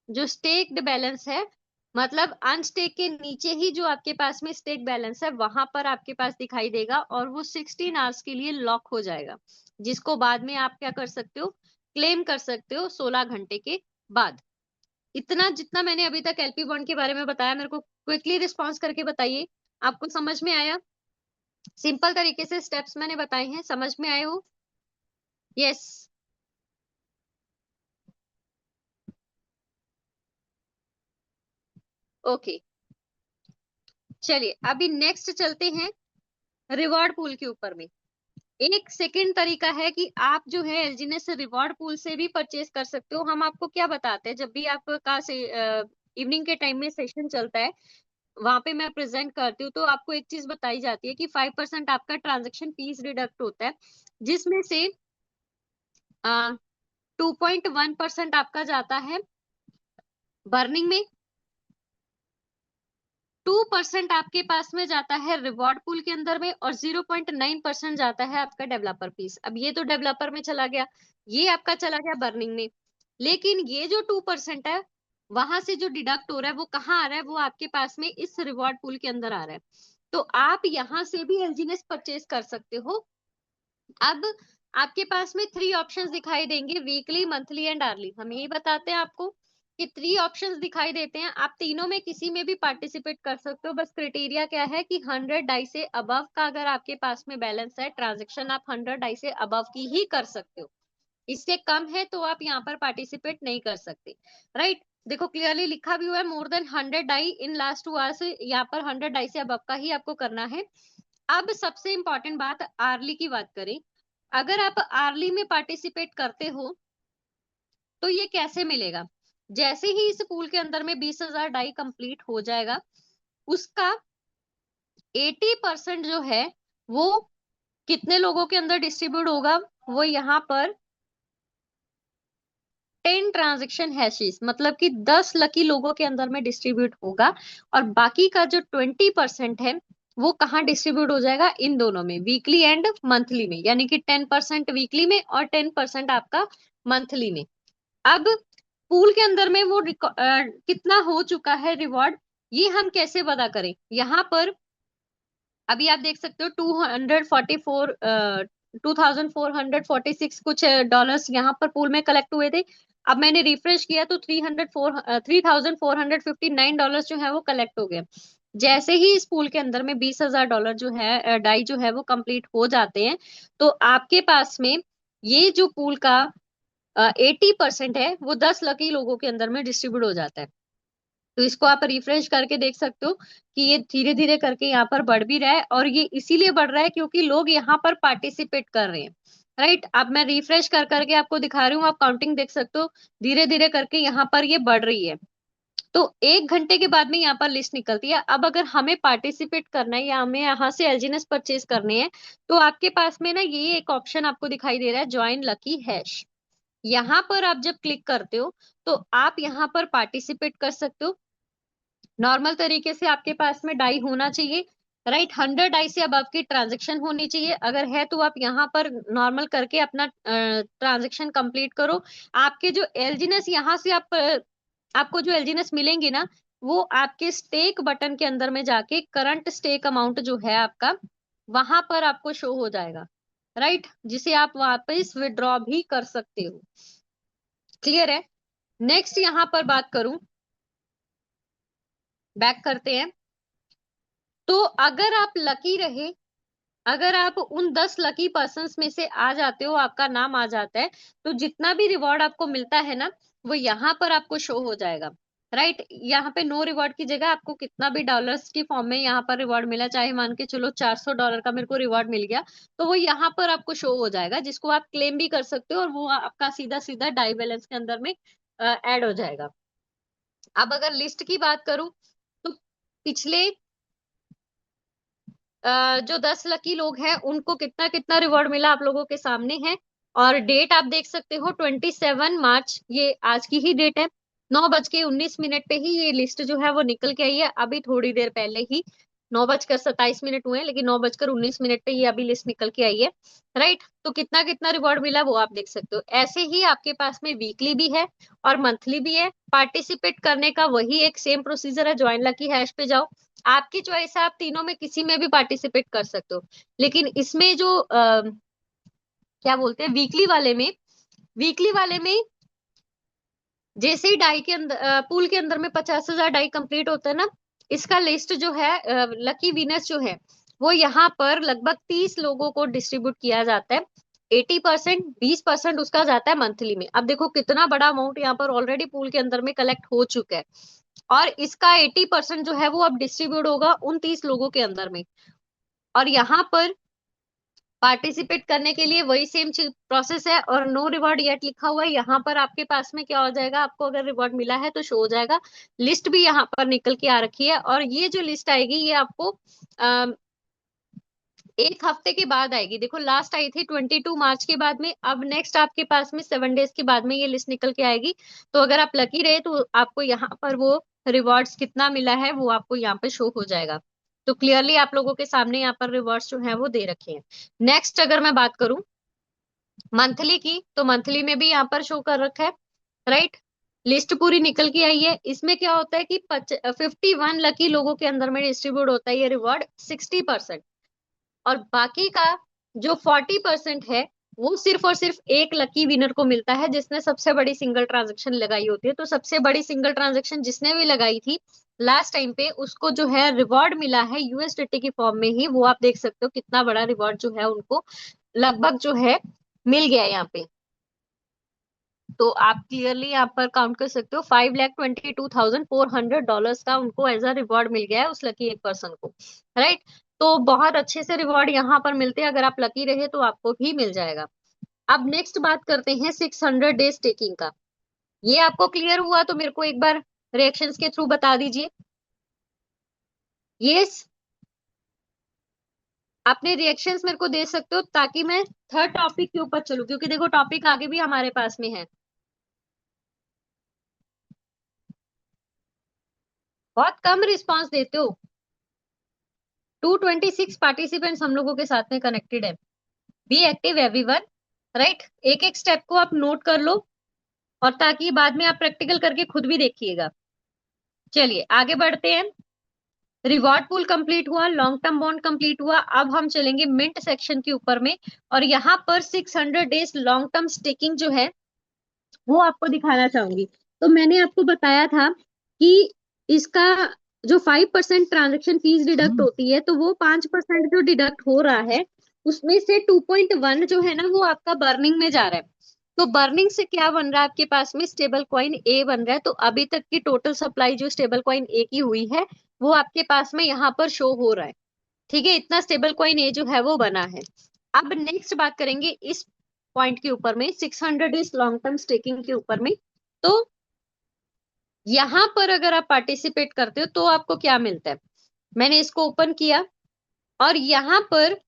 जो स्टेक्ड बैलेंस है, मतलब अनस्टेक के नीचे ही जो आपके पास में स्टेक बैलेंस है वहां पर आपके पास दिखाई देगा और वो 16 आवर्स के लिए लॉक हो जाएगा, जिसको बाद में आप क्या कर सकते हो, क्लेम कर सकते हो 16 घंटे के बाद। इतना जितना मैंने अभी तक एलपी बॉन्ड के बारे में बताया, मेरे को क्विकली रिस्पॉन्स करके बताइए, आपको समझ में आया? सिंपल तरीके से स्टेप्स मैंने बताए हैं, समझ में आए हो? यस। ओके, चलिए अभी नेक्स्ट चलते हैं रिवॉर्ड पूल के ऊपर में। एक सेकेंड तरीका है कि आप जो है एलजीनेस रिवॉर्ड पूल से भी परचेज कर सकते हो। हम आपको क्या बताते हैं, जब भी आपका से इवनिंग के टाइम में सेशन चलता है वहां पे मैं प्रेजेंट करती हूँ, तो आपको एक चीज बताई जाती है कि 5% आपका ट्रांजेक्शन फीस डिडक्ट होता है, जिसमें से 2.1% आपका जाता है बर्निंग में, 2% आपके पास में जाता है रिवॉर्ड पूल के अंदर में, और 0.9% जाता है आपका डेवलपर फीस। अब ये तो डेवलपर में चला गया, ये आपका चला गया बर्निंग में। लेकिन ये जो 2% है वहां से जो डिडक्ट हो रहा है वो कहाँ आ रहा है, वो आपके पास में इस रिवॉर्ड पूल के अंदर आ रहा है। तो आप यहाँ से भी एलजीनेस परचेज कर सकते हो। अब आपके पास में 3 ऑप्शंस दिखाई देंगे, वीकली, मंथली एंड आर्ली। हम यही बताते हैं आपको कि 3 ऑप्शंस दिखाई देते हैं, आप तीनों में किसी में भी पार्टिसिपेट कर सकते हो। बस क्राइटेरिया क्या है कि 100 डाई से अबव का अगर आपके पास में बैलेंस है, ट्रांजेक्शन आप 100 डाई से अबव की ही कर सकते हो, इससे कम है तो आप यहाँ पर पार्टिसिपेट नहीं कर सकते, राइट। देखो क्लियरली लिखा भी हुआ है, more than 100 die in last 2 hours, यहाँ पर 100 डाई से अबव का ही आपको करना है। अब सबसे इंपॉर्टेंट बात, आर्ली की बात करें, अगर आप आर्ली में पार्टिसिपेट करते हो तो ये कैसे मिलेगा, जैसे ही इस पूल के अंदर में 20,000 डाई कंप्लीट हो जाएगा, उसका 80% जो है वो कितने लोगों के अंदर डिस्ट्रीब्यूट होगा, वो यहाँ पर 10 ट्रांजेक्शन हैशेस मतलब कि 10 लकी लोगों के अंदर में डिस्ट्रीब्यूट होगा। और बाकी का जो 20% है वो कहाँ डिस्ट्रीब्यूट हो जाएगा, इन दोनों में, वीकली एंड मंथली में, यानी कि 10% वीकली में और 10% आपका मंथली में। अब पूल के अंदर में वो कितना हो चुका है रिवॉर्ड, ये हम कैसे पता करें, यहाँ पर अभी आप देख सकते हो 2,446 कुछ डॉलर्स यहाँ पर पूल में कलेक्ट हुए थे। अब मैंने रिफ्रेश किया तो 3,459 डॉलर जो है वो कलेक्ट हो गए। जैसे ही इस पूल के अंदर में 20,000 डॉलर जो है डाई जो है वो कंप्लीट हो जाते हैं, तो आपके पास में ये जो पूल का 80% है वो 10 लकी लोगों के अंदर में डिस्ट्रीब्यूट हो जाता है। तो इसको आप रिफ्रेश करके देख सकते हो कि ये धीरे धीरे करके यहाँ पर बढ़ भी रहा है, और ये इसीलिए बढ़ रहा है क्योंकि लोग यहाँ पर पार्टिसिपेट कर रहे हैं, राइट। अब मैं रिफ्रेश कर करके आपको दिखा रही हूँ, आप काउंटिंग देख सकते हो, धीरे धीरे करके यहाँ पर ये बढ़ रही है। तो 1 घंटे के बाद में यहाँ पर लिस्ट निकलती है। अब अगर हमें पार्टिसिपेट करना है या हमें यहाँ से एलजीनेस परचेज करने हैं, तो आपके पास में ना ये एक ऑप्शन आपको दिखाई दे रहा है, ज्वाइन लकी हैश। यहाँ पर आप जब क्लिक करते हो तो आप यहाँ पर पार्टिसिपेट कर सकते हो। नॉर्मल तरीके से आपके पास में डाई होना चाहिए, राइट। 100 डाई से अब आपकी ट्रांजेक्शन होनी चाहिए, अगर है तो आप यहाँ पर नॉर्मल करके अपना ट्रांजेक्शन कंप्लीट करो। आपके जो एलजीनेस यहाँ से आपको जो एलजीनेस मिलेंगी ना, वो आपके स्टेक बटन के अंदर में जाके करंट स्टेक अमाउंट जो है आपका वहां पर आपको शो हो जाएगा, राइट, जिसे आप वापस विड्रॉ भी कर सकते हो। क्लियर है? नेक्स्ट यहाँ पर बात करूं, बैक करते हैं। तो अगर आप लकी रहे, अगर आप उन 10 लकी पर्सन्स में से आ जाते हो, आपका नाम आ जाता है, तो जितना भी रिवॉर्ड आपको मिलता है ना, वो यहाँ पर आपको शो हो जाएगा। राइट, यहाँ पे नो रिवॉर्ड की जगह आपको कितना भी डॉलर्स की फॉर्म में यहाँ पर रिवॉर्ड मिला, चाहे मान के चलो $400 का मेरे को रिवॉर्ड मिल गया, तो वो यहाँ पर आपको शो हो जाएगा, जिसको आप क्लेम भी कर सकते हो, और वो आपका सीधा सीधा डाई बैलेंस के अंदर में ऐड हो जाएगा। अब अगर लिस्ट की बात करूं, तो पिछले जो 10 लकी लोग हैं उनको कितना कितना रिवॉर्ड मिला आप लोगों के सामने है। और डेट आप देख सकते हो 27 मार्च, ये आज की ही डेट है। 9:19 पे ही ये लिस्ट जो है वो निकल के आई है, अभी थोड़ी देर पहले ही। 9:27 हुए हैं, लेकिन 9:19 पे ये अभी लिस्ट निकल के आई है। राइट, तो कितना कितना रिवॉर्ड मिला वो आप देख सकते हो। ऐसे ही आपके पास में वीकली भी है और मंथली भी है। पार्टिसिपेट करने का वही एक सेम प्रोसीजर है, ज्वाइन लकी हैश पे जाओ, आपकी चॉइस है, आप तीनों में किसी में भी पार्टिसिपेट कर सकते हो। लेकिन इसमें जो क्या बोलते हैं, वीकली वाले में जैसे ही डाई के अंदर पूल के अंदर में 50,000 डाई कंप्लीट होता है ना, इसका लिस्ट जो है, लकी विनर्स जो है, वो यहाँ पर लगभग 30 लोगों को डिस्ट्रीब्यूट किया जाता है। 80%, 20% उसका जाता है मंथली में। अब देखो कितना बड़ा अमाउंट यहाँ पर ऑलरेडी पूल के अंदर में कलेक्ट हो चुका है, और इसका 80% जो है वो अब डिस्ट्रीब्यूट होगा उन 30 लोगों के अंदर में। और यहाँ पर पार्टिसिपेट करने के लिए वही सेम प्रोसेस है, और नो रिवॉर्ड येट लिखा हुआ है। यहाँ पर आपके पास में क्या हो जाएगा, आपको अगर रिवॉर्ड मिला है तो शो हो जाएगा। लिस्ट भी यहाँ पर निकल के आ रखी है, और ये जो लिस्ट आएगी ये आपको अम, एक हफ्ते के बाद आएगी। देखो लास्ट आई थी 22 मार्च के बाद में, अब नेक्स्ट आपके पास में 7 डेज के बाद में ये लिस्ट निकल के आएगी। तो अगर आप लकी रहे तो आपको यहाँ पर वो रिवॉर्ड्स कितना मिला है वो आपको यहाँ पे शो हो जाएगा। तो क्लियरली आप लोगों के सामने यहाँ पर रिवॉर्ड्स जो है वो दे रखे हैं। नेक्स्ट अगर मैं बात करूं मंथली की, तो मंथली में भी यहाँ पर शो कर रखा है। राइट, लिस्ट पूरी निकल के आई है। इसमें क्या होता है कि 51 लकी लोगों के अंदर में डिस्ट्रीब्यूट होता है ये रिवॉर्ड 60%। और बाकी का जो 40% है वो सिर्फ और सिर्फ एक लकी विनर को मिलता है, जिसने सबसे बड़ी सिंगल ट्रांजेक्शन लगाई होती है। तो सबसे बड़ी सिंगल ट्रांजेक्शन जिसने भी लगाई थी लास्ट टाइम पे, उसको जो है रिवॉर्ड मिला है यूएसडीटी की फॉर्म में ही। वो आप देख सकते हो कितना बड़ा रिवॉर्ड जो है उनको लगभग जो है मिल गया है यहाँ पे। तो आप क्लियरली यहाँ पर काउंट कर सकते हो, $5,22,400 का उनको एज अ रिवॉर्ड मिल गया है उस लकी एक पर्सन को। राइट, तो बहुत अच्छे से रिवॉर्ड यहाँ पर मिलते हैं, अगर आप लकी रहे तो आपको भी मिल जाएगा। अब नेक्स्ट बात करते हैं 600 डेज टेकिंग का। ये आपको क्लियर हुआ तो मेरे को एक बार रिएक्शंस के थ्रू बता दीजिए। यस, अपने रिएक्शंस मेरे को दे सकते हो, ताकि मैं थर्ड टॉपिक के ऊपर चलूं, क्योंकि देखो टॉपिक आगे भी हमारे पास में है। बहुत कम रिस्पांस देते हो। 226 पार्टिसिपेंट्स हम लोगों के साथ में कनेक्टेड है। Be active everyone. राइट, एक एक स्टेप को आप नोट कर लो, और ताकि बाद में आप प्रैक्टिकल करके खुद भी देखिएगा। चलिए आगे बढ़ते हैं। रिवॉर्ड पूल कंप्लीट हुआ, लॉन्ग टर्म बॉन्ड कंप्लीट हुआ, अब हम चलेंगे मिंट सेक्शन के ऊपर में। और यहाँ पर 600 डेज लॉन्ग टर्म स्टेकिंग जो है वो आपको दिखाना चाहूंगी। तो मैंने आपको बताया था कि इसका जो 5% ट्रांजेक्शन फीस डिडक्ट होती है, तो वो 5% जो डिडक्ट हो रहा है उसमें से 2.1 जो है ना वो आपका बर्निंग में जा रहा है। तो बर्निंग से क्या बन रहा है आपके पास में, स्टेबल कॉइन ए बन रहा है। तो अभी तक की टोटल सप्लाई जो स्टेबल कॉइन ए की हुई है वो आपके पास में यहाँ पर शो हो रहा है। ठीक है, इतना स्टेबल कॉइन ए जो है वो बना है। अब नेक्स्ट बात करेंगे इस पॉइंट के ऊपर में, 600 इज लॉन्ग टर्म स्टेकिंग के ऊपर में। तो यहां पर अगर आप पार्टिसिपेट करते हो तो आपको क्या मिलता है। मैंने इसको ओपन किया, और यहां पर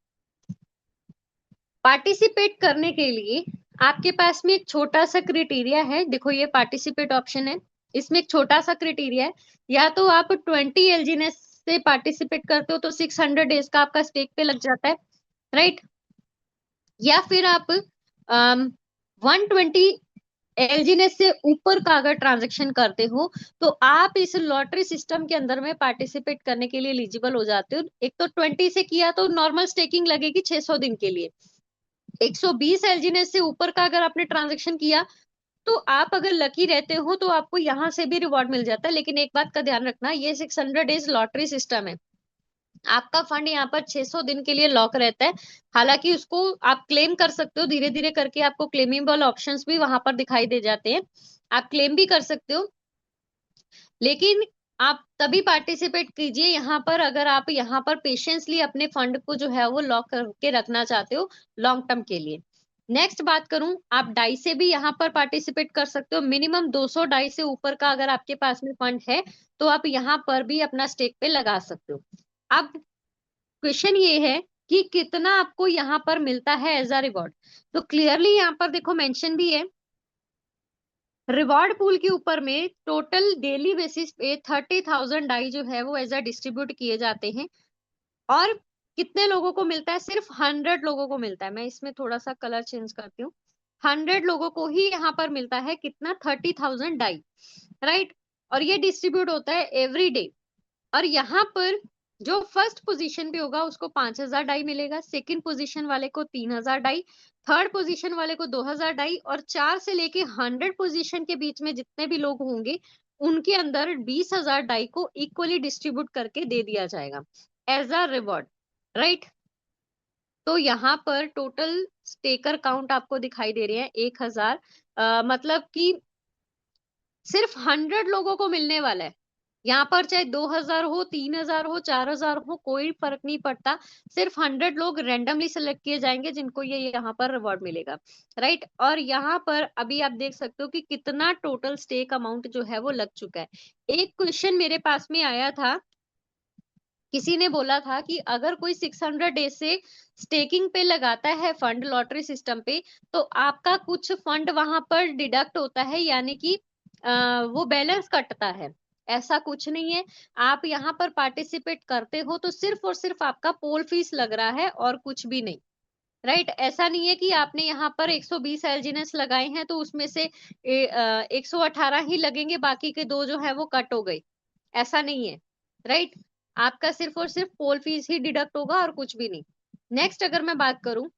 पार्टिसिपेट करने के लिए आपके पास में एक छोटा सा क्राइटेरिया है। देखो ये पार्टिसिपेट ऑप्शन है, इसमें एक छोटा सा क्राइटेरिया है। या तो आप 20 LGNS से पार्टिसिपेट करते हो तो 600 डेज का आपका स्टेक पे लग जाता है। राइट, या फिर आप 120 LGNS से ऊपर का अगर ट्रांजेक्शन करते हो तो आप इस लॉटरी सिस्टम के अंदर में पार्टिसिपेट करने के लिए एलिजिबल हो जाते हो। एक तो 20 से किया तो नॉर्मल स्टेकिंग लगेगी 600 दिन के लिए। 120 LGNS से ऊपर का अगर आपने ट्रांजेक्शन किया तो आप अगर लकी रहते हो तो आपको यहाँ से भी रिवॉर्ड मिल जाता है। लेकिन एक बात का ध्यान रखना, ये 600 डेज लॉटरी सिस्टम है, आपका फंड यहाँ पर 600 दिन के लिए लॉक रहता है। हालांकि उसको आप क्लेम कर सकते हो, धीरे धीरे करके आपको क्लेमेबल ऑप्शंस भी वहां पर दिखाई दे जाते हैं, आप क्लेम भी कर सकते हो। लेकिन आप तभी पार्टिसिपेट कीजिए यहाँ पर अगर आप यहाँ पर पेशेंसली अपने फंड को जो है वो लॉक करके रखना चाहते हो लॉन्ग टर्म के लिए। नेक्स्ट बात करूं, आप डाई से भी यहाँ पर पार्टिसिपेट कर सकते हो। मिनिमम 200 डाई से ऊपर का अगर आपके पास में फंड है तो आप यहाँ पर भी अपना स्टेक पे लगा सकते हो। अब क्वेश्चन ये है कि कितना आपको यहाँ पर मिलता है एज अ रिवॉर्ड। तो क्लियरली यहाँ पर देखो मेंशन भी है, रिवॉर्ड पूल के ऊपर में टोटल डेली बेसिस पे 30,000 डाई जो है वो एज अ डिस्ट्रीब्यूट किए जाते हैं। और कितने लोगों को मिलता है? सिर्फ 100 लोगों को मिलता है। मैं इसमें थोड़ा सा कलर चेंज करती हूँ। 100 लोगों को ही यहाँ पर मिलता है कितना? 30,000 डाई, राइट। और ये डिस्ट्रीब्यूट होता है एवरी डे। और यहाँ पर जो फर्स्ट पोजीशन पे होगा उसको 5,000 डाई मिलेगा, सेकंड पोजीशन वाले को 3,000 डाई, थर्ड पोजीशन वाले को 2,000 डाई, और 4 से लेके 100 पोजीशन के बीच में जितने भी लोग होंगे उनके अंदर 20,000 डाई को इक्वली डिस्ट्रीब्यूट करके दे दिया जाएगा एज अ रिवॉर्ड, राइट। तो यहाँ पर टोटल स्टेकर काउंट आपको दिखाई दे रहे हैं 1,000। मतलब कि सिर्फ 100 लोगों को मिलने वाला है यहाँ पर, चाहे 2,000 हो, 3,000 हो, 4,000 हो, कोई फर्क नहीं पड़ता। सिर्फ 100 लोग रेंडमली सेलेक्ट किए जाएंगे जिनको ये यहाँ पर रिवॉर्ड मिलेगा, राइट। और यहाँ पर अभी आप देख सकते हो कि कितना टोटल स्टेक अमाउंट जो है वो लग चुका है। एक क्वेश्चन मेरे पास में आया था, किसी ने बोला था कि अगर कोई 600 डेज से स्टेकिंग पे लगाता है फंड लॉटरी सिस्टम पे, तो आपका कुछ फंड वहां पर डिडक्ट होता है, यानी कि वो बैलेंस कटता है। ऐसा कुछ नहीं है। आप यहाँ पर पार्टिसिपेट करते हो तो सिर्फ और सिर्फ आपका पोल फीस लग रहा है और कुछ भी नहीं, राइट। ऐसा नहीं है कि आपने यहाँ पर 120 एलजीनेस लगाए हैं तो उसमें से 118 ही लगेंगे, बाकी के दो जो है वो कट हो गए। ऐसा नहीं है, राइट। आपका सिर्फ और सिर्फ पोल फीस ही डिडक्ट होगा और कुछ भी नहीं। नेक्स्ट अगर मैं बात करूं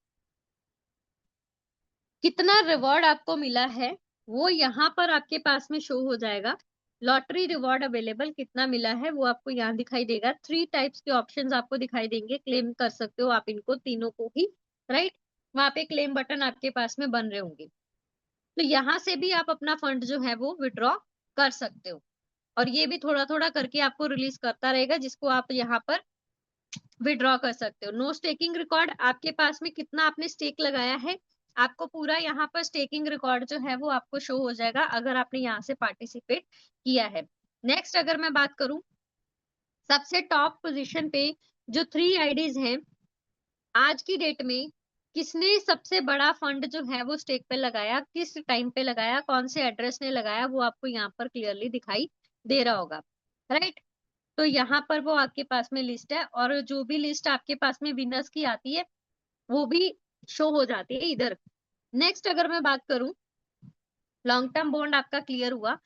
कितना रिवॉर्ड आपको मिला है, वो यहाँ पर आपके पास में शो हो जाएगा। लॉटरी रिवॉर्ड अवेलेबल कितना मिला है वो आपको यहाँ दिखाई देगा। 3 टाइप्स के ऑप्शंस आपको दिखाई देंगे, क्लेम कर सकते हो आप इनको तीनों को ही, राइट। वहां पे क्लेम बटन आपके पास में बन रहे होंगे, तो यहाँ से भी आप अपना फंड जो है वो विड्रॉ कर सकते हो। और ये भी थोड़ा थोड़ा करके आपको रिलीज करता रहेगा, जिसको आप यहाँ पर विड्रॉ कर सकते हो। नो स्टेकिंग रिकॉर्ड, आपके पास में कितना आपने स्टेक लगाया है आपको पूरा यहाँ पर स्टेकिंग रिकॉर्ड जो है वो आपको शो हो जाएगा अगर आपने यहाँ से पार्टिसिपेट किया है। नेक्स्ट अगर मैं बात करूं, सबसे टॉप पोजीशन पे जो 3 आईडीज हैं आज की डेट में, किसने सबसे बड़ा फंड जो है वो स्टेक पे लगाया, किस टाइम पे लगाया, कौन से एड्रेस ने लगाया, वो आपको यहाँ पर क्लियरली दिखाई दे रहा होगा, राइट। तो यहाँ पर वो आपके पास में लिस्ट है, और जो भी लिस्ट आपके पास में विनर्स की आती है वो भी शो हो जाती है इधर। नेक्स्ट अगर मैं बात करूं, लॉन्ग टर्म बॉन्ड आपका क्लियर हुआ।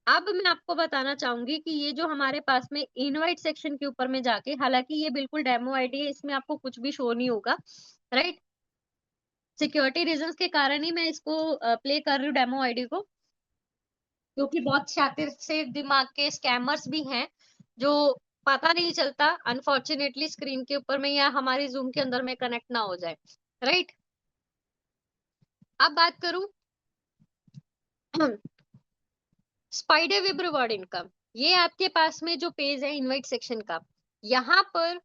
अब मैं आपको बताना चाहूंगी कि ये जो हमारे पास में इनवाइट सेक्शन के ऊपर में जाके, हालांकि ये बिल्कुल डेमो आईडी है, इसमें आपको कुछ भी शो नहीं होगा, राइट। सिक्योरिटी रीजंस के कारण ही मैं इसको प्ले कर रही हूँ डेमो आईडी को, क्योंकि बहुत शातिर से दिमाग के स्कैमर्स भी हैं जो पता नहीं चलता अनफॉर्चुनेटली स्क्रीन के ऊपर में या हमारी जूम के अंदर में कनेक्ट ना हो जाए, राइट। अब बात करूं स्पाइडर वेब रिवॉर्ड इनकम, ये आपके पास में जो पेज है इनवाइट सेक्शन का, यहाँ पर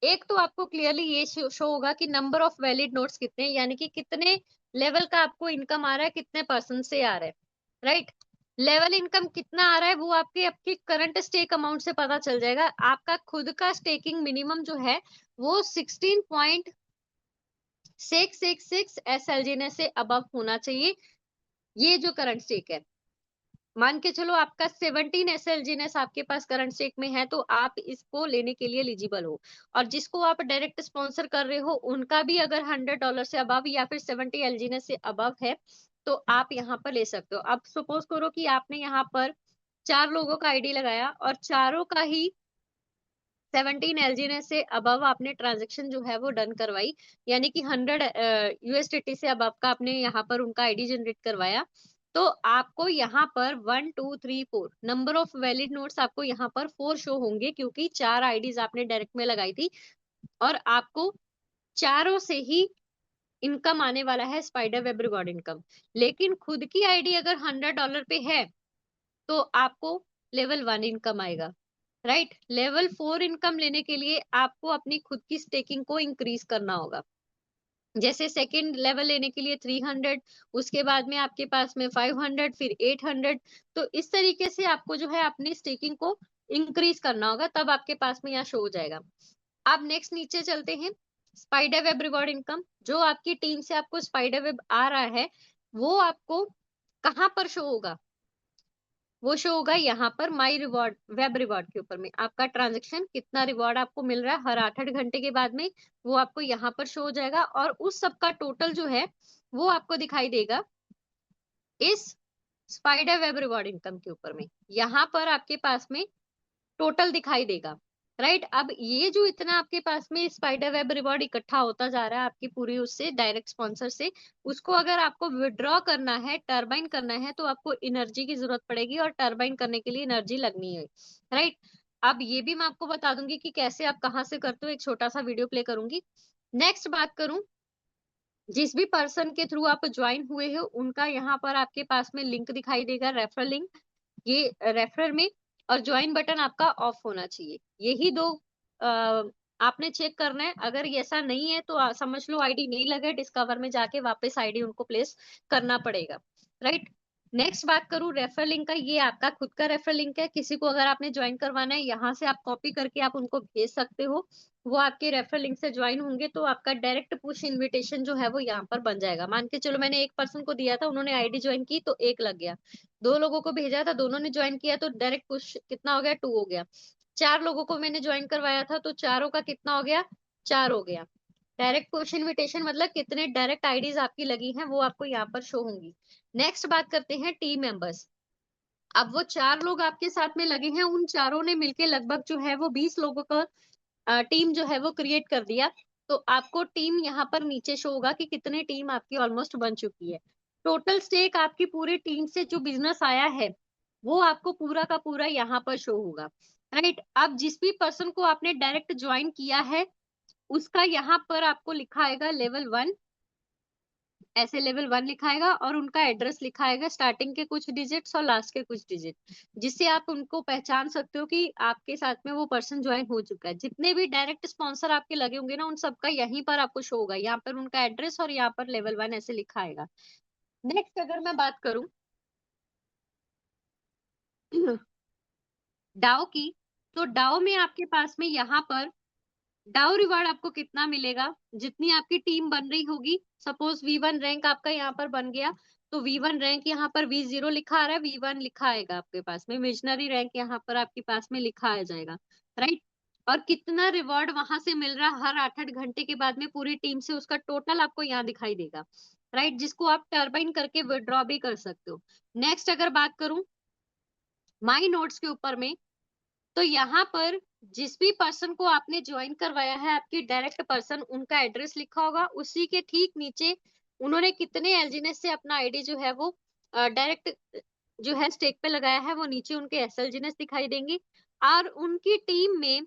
एक तो आपको क्लियरली ये शो होगा कि नंबर ऑफ वैलिड नोट्स कितने हैं, यानी कि कितने लेवल का आपको इनकम आ रहा है, कितने परसेंट से आ रहा है, राइट। लेवल इनकम कितना आ रहा है वो आपके आपके करंट स्टेक अमाउंट से पता चल जाएगा। आपका खुद का स्टेकिंग मिनिमम जो है वो 16.666 एसएलजीने से अबव होना चाहिए। ये जो करंट स्टेक है, मान के चलो आपका 17 एसएलजीनेस आपके पास करंट स्टेक में है, तो आप इसको लेने के लिए एलिजिबल हो। और जिसको आप डायरेक्ट स्पॉन्सर कर रहे हो उनका भी अगर $100 से अबव या फिर 70 एलजीनेस से अबव है तो आप यहाँ पर ले सकते हो। अब सपोज करो कि आपने यहाँ पर 4 लोगों का आईडी लगाया और चारों का ही 17 एलजीनेस से अबव आपने ट्रांजेक्शन जो है वो डन करवाई, यानी कि 100 यूएसडीटी से अबव का आपने यहाँ पर उनका आईडी जनरेट करवाया, तो आपको यहाँ पर 1 2 3 4 नंबर ऑफ वैलिड नोट्स आपको यहाँ पर 4 शो होंगे, क्योंकि 4 आईडीज आपने डायरेक्ट में लगाई थी और आपको चारों से ही इनकम आने वाला है, स्पाइडर वेब रिवॉर्ड इनकम। लेकिन खुद की आईडी अगर $100 पे है तो आपको लेवल 1 इनकम आएगा, राइट। लेवल 4 इनकम लेने के लिए आपको अपनी खुद की स्टेकिंग को इंक्रीज करना होगा। जैसे सेकंड लेवल लेने के लिए 300, उसके बाद में आपके पास में 500, फिर 800। तो इस तरीके से आपको जो है अपनी स्टेकिंग को इंक्रीज करना होगा, तब आपके पास में यहाँ शो हो जाएगा। अब नेक्स्ट नीचे चलते हैं। स्पाइडर वेब रिवॉर्ड इनकम, जो आपकी टीम से आपको स्पाइडर वेब आ रहा है वो आपको कहाँ पर शो होगा? वो शो होगा यहाँ पर माई रिवॉर्ड, वेब रिवॉर्ड के ऊपर में। आपका ट्रांजेक्शन कितना रिवॉर्ड आपको मिल रहा है हर 8 8 घंटे के बाद में, वो आपको यहाँ पर शो हो जाएगा। और उस सब का टोटल जो है वो आपको दिखाई देगा इस स्पाइडर वेब रिवॉर्ड इनकम के ऊपर में। यहाँ पर आपके पास में टोटल दिखाई देगा, राइट। अब ये जो इतना आपके पास में स्पाइडर वेब रिवॉर्ड इकट्ठा होता जा रहा है आपकी पूरी उससे डायरेक्ट स्पॉन्सर से, उसको अगर आपको विड्रॉ करना है, टर्बाइन करना है, तो आपको एनर्जी की जरूरत पड़ेगी और टर्बाइन करने के लिए एनर्जी लगनी है, राइट। अब ये भी मैं आपको बता दूंगी कि कैसे आप कहाँ से करते हो, एक छोटा सा वीडियो प्ले करूंगी। नेक्स्ट बात करूं, जिस भी पर्सन के थ्रू आप ज्वाइन हुए हो उनका यहाँ पर आपके पास में लिंक दिखाई देगा, रेफरल लिंक। ये रेफरल में और ज्वाइन बटन आपका ऑफ होना चाहिए, यही दो आपने चेक करना है। अगर ये ऐसा नहीं है तो समझ लो आईडी नहीं लगे, डिस्कवर में जाके वापस आईडी उनको प्लेस करना पड़ेगा, राइट। नेक्स्ट बात करूं रेफरल लिंक का, ये आपका खुद का रेफरल लिंक है। किसी को अगर आपने ज्वाइन करवाना है, यहाँ से आप कॉपी करके आप उनको भेज सकते हो, वो आपके रेफरल लिंक से ज्वाइन होंगे तो आपका डायरेक्ट पुश इनविटेशन जो है वो यहाँ पर बन जाएगा। मान के चलो मैंने एक पर्सन को दिया था, उन्होंने आईडी ज्वाइन की तो एक लग गया। 2 लोगों को भेजा था, दोनों ने ज्वाइन किया तो डायरेक्ट पुश कितना हो गया? 2 हो गया। 4 लोगों को मैंने ज्वाइन करवाया था तो चारों का कितना हो गया? 4 हो गया। डायरेक्ट पुश इनविटेशन मतलब कितने डायरेक्ट आईडीज आपकी लगी हैं वो आपको यहाँ पर शो होंगी। नेक्स्ट बात करते हैं टीम मेंबर्स। अब वो 4 लोग आपके साथ में लगे हैं, उन चारों ने मिलके लगभग जो है वो 20 लोगों का टीम जो है वो क्रिएट कर दिया। तो आपको टीम यहाँ पर नीचे शो होगा कि कितने टीम आपकी ऑलमोस्ट बन चुकी है। टोटल स्टेक आपकी पूरी टीम से जो बिजनेस आया है वो आपको पूरा का पूरा यहाँ पर शो होगा, राइट। अब जिस भी पर्सन को आपने डायरेक्ट ज्वाइन किया है उसका यहाँ पर आपको लिखा आएगा लेवल 1, ऐसे लेवल 1 लिखाएगा और उनका एड्रेस लिखाएगा, स्टार्टिंग के कुछ डिजिट्स और लास्ट के कुछ डिजिट, जिससे आप उनको पहचान सकते हो कि आपके साथ में वो पर्सन ज्वाइन हो चुका है। जितने भी डायरेक्ट स्पॉन्सर आपके लगे होंगे ना, उन सबका यहीं पर आपको शो होगा, यहाँ पर उनका एड्रेस और यहाँ पर लेवल 1 ऐसे लिखा आएगा। नेक्स्ट अगर मैं बात करूं डाउ की, तो डाउ में आपके पास में यहाँ पर डाउ रिवार्ड आपको कितना मिलेगा? जितनी आपकी टीम बन रही होगी, सपोज V1 रैंक आपका यहाँ पर बन गया, तो V1 रैंक यहाँ पर V0 लिखा आ रहा है, V1 लिखा आएगा आपके पास में, मिशनरी रैंक यहाँ पर आपके पास में लिखा आ जाएगा, राइट। और कितना रिवॉर्ड वहां से मिल रहा है हर 8 8 घंटे के बाद में पूरी टीम से, उसका टोटल आपको यहाँ दिखाई देगा, राइट, जिसको आप टर्बाइन करके विड्रॉ भी कर सकते हो। नेक्स्ट अगर बात करूं माई नोट्स के ऊपर में, तो यहाँ पर जिस भी पर्सन को आपने ज्वाइन करवाया है, आपकी डायरेक्ट पर्सन, उनका एड्रेस लिखा होगा, उसी के ठीक नीचे उन्होंने कितने एलजीनेस से अपना आईडी जो है वो डायरेक्ट जो है स्टेक पे लगाया है, वो नीचे उनके एसएलजीनेस दिखाई देंगे। और उनकी टीम में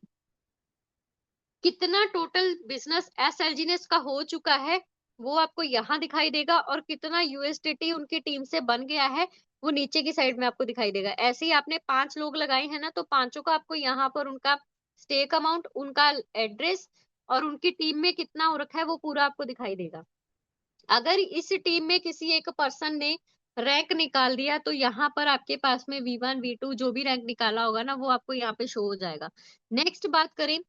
कितना टोटल बिजनेस एसएलजीनेस का हो चुका है वो आपको यहाँ दिखाई देगा, और कितना यूएसडीटी उनकी टीम से बन गया है वो नीचे की साइड में आपको दिखाई देगा। ऐसे ही आपने 5 लोग लगाए हैं ना, तो पांचों का आपको यहाँ पर उनका स्टेक अमाउंट, उनका एड्रेस और उनकी टीम में कितना हो रखा है वो पूरा आपको दिखाई देगा। अगर इस टीम में किसी एक पर्सन ने रैंक निकाल दिया तो यहाँ पर आपके पास में V1 V2 जो भी रैंक निकाला होगा ना वो आपको यहाँ पे शो हो जाएगा। नेक्स्ट बात करें,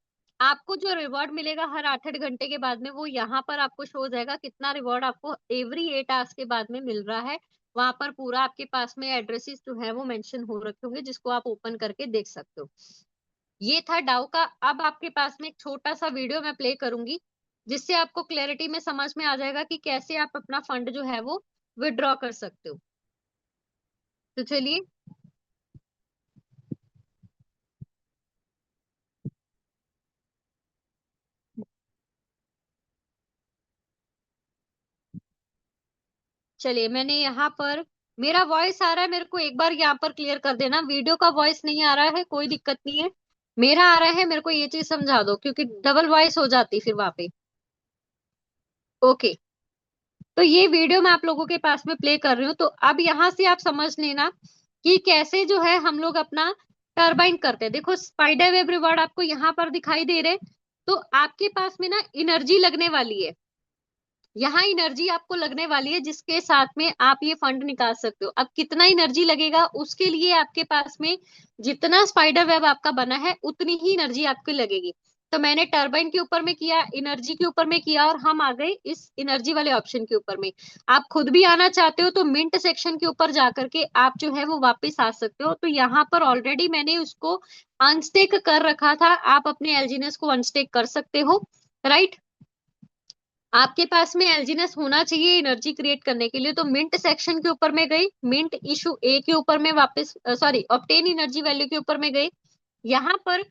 आपको जो रिवॉर्ड मिलेगा हर 8 8 घंटे के बाद में, वो यहाँ पर आपको शो हो जाएगा कितना रिवॉर्ड आपको एवरी 8 आवर्स के बाद में मिल रहा है। वहां पर पूरा आपके पास में एड्रेसेस जो है वो मेंशन हो रखे होंगे, जिसको आप ओपन करके देख सकते हो। ये था डाउ का। अब आपके पास में एक छोटा सा वीडियो मैं प्ले करूंगी, जिससे आपको क्लैरिटी में समझ में आ जाएगा कि कैसे आप अपना फंड जो है वो विड्रॉ कर सकते हो। तो चलिए। चलिए मैंने यहाँ पर मेरा वॉइस आ रहा है, मेरे को एक बार यहाँ पर क्लियर कर देना। वीडियो का वॉइस नहीं आ रहा है, कोई दिक्कत नहीं है, मेरा आ रहा है, मेरे को ये चीज समझा दो, क्योंकि डबल वॉइस हो जाती फिर वहां पे। ओके, तो ये वीडियो मैं आप लोगों के पास में प्ले कर रही हूँ। तो अब यहाँ से आप समझ लेना कि कैसे जो है हम लोग अपना टरबाइन करते हैं। देखो स्पाइडर वेब रिवॉर्ड आपको यहाँ पर दिखाई दे रहे, तो आपके पास में ना एनर्जी लगने वाली है, यहाँ एनर्जी आपको लगने वाली है, जिसके साथ में आप ये फंड निकाल सकते हो। अब कितना एनर्जी लगेगा, उसके लिए आपके पास में जितना स्पाइडर वेब आपका बना है उतनी ही एनर्जी आपको लगेगी। तो मैंने टरबाइन के ऊपर में किया, एनर्जी के ऊपर में किया, और हम आ गए इस एनर्जी वाले ऑप्शन के ऊपर में। आप खुद भी आना चाहते हो तो मिंट सेक्शन के ऊपर जा करके आप जो है वो वापस आ सकते हो। तो यहाँ पर ऑलरेडी मैंने उसको अनस्टेक कर रखा था, आप अपने एलजीनेस को अनस्टेक कर सकते हो, राइट। आपके पास में एलजीनेस होना चाहिए एनर्जी क्रिएट करने के लिए। तो मिंट सेक्शन के ऊपर में गई, मिंट इशू ए के ऊपर में वापस, सॉरी, ऑब्टेन एनर्जी वैल्यू के ऊपर में गई। यहाँ पर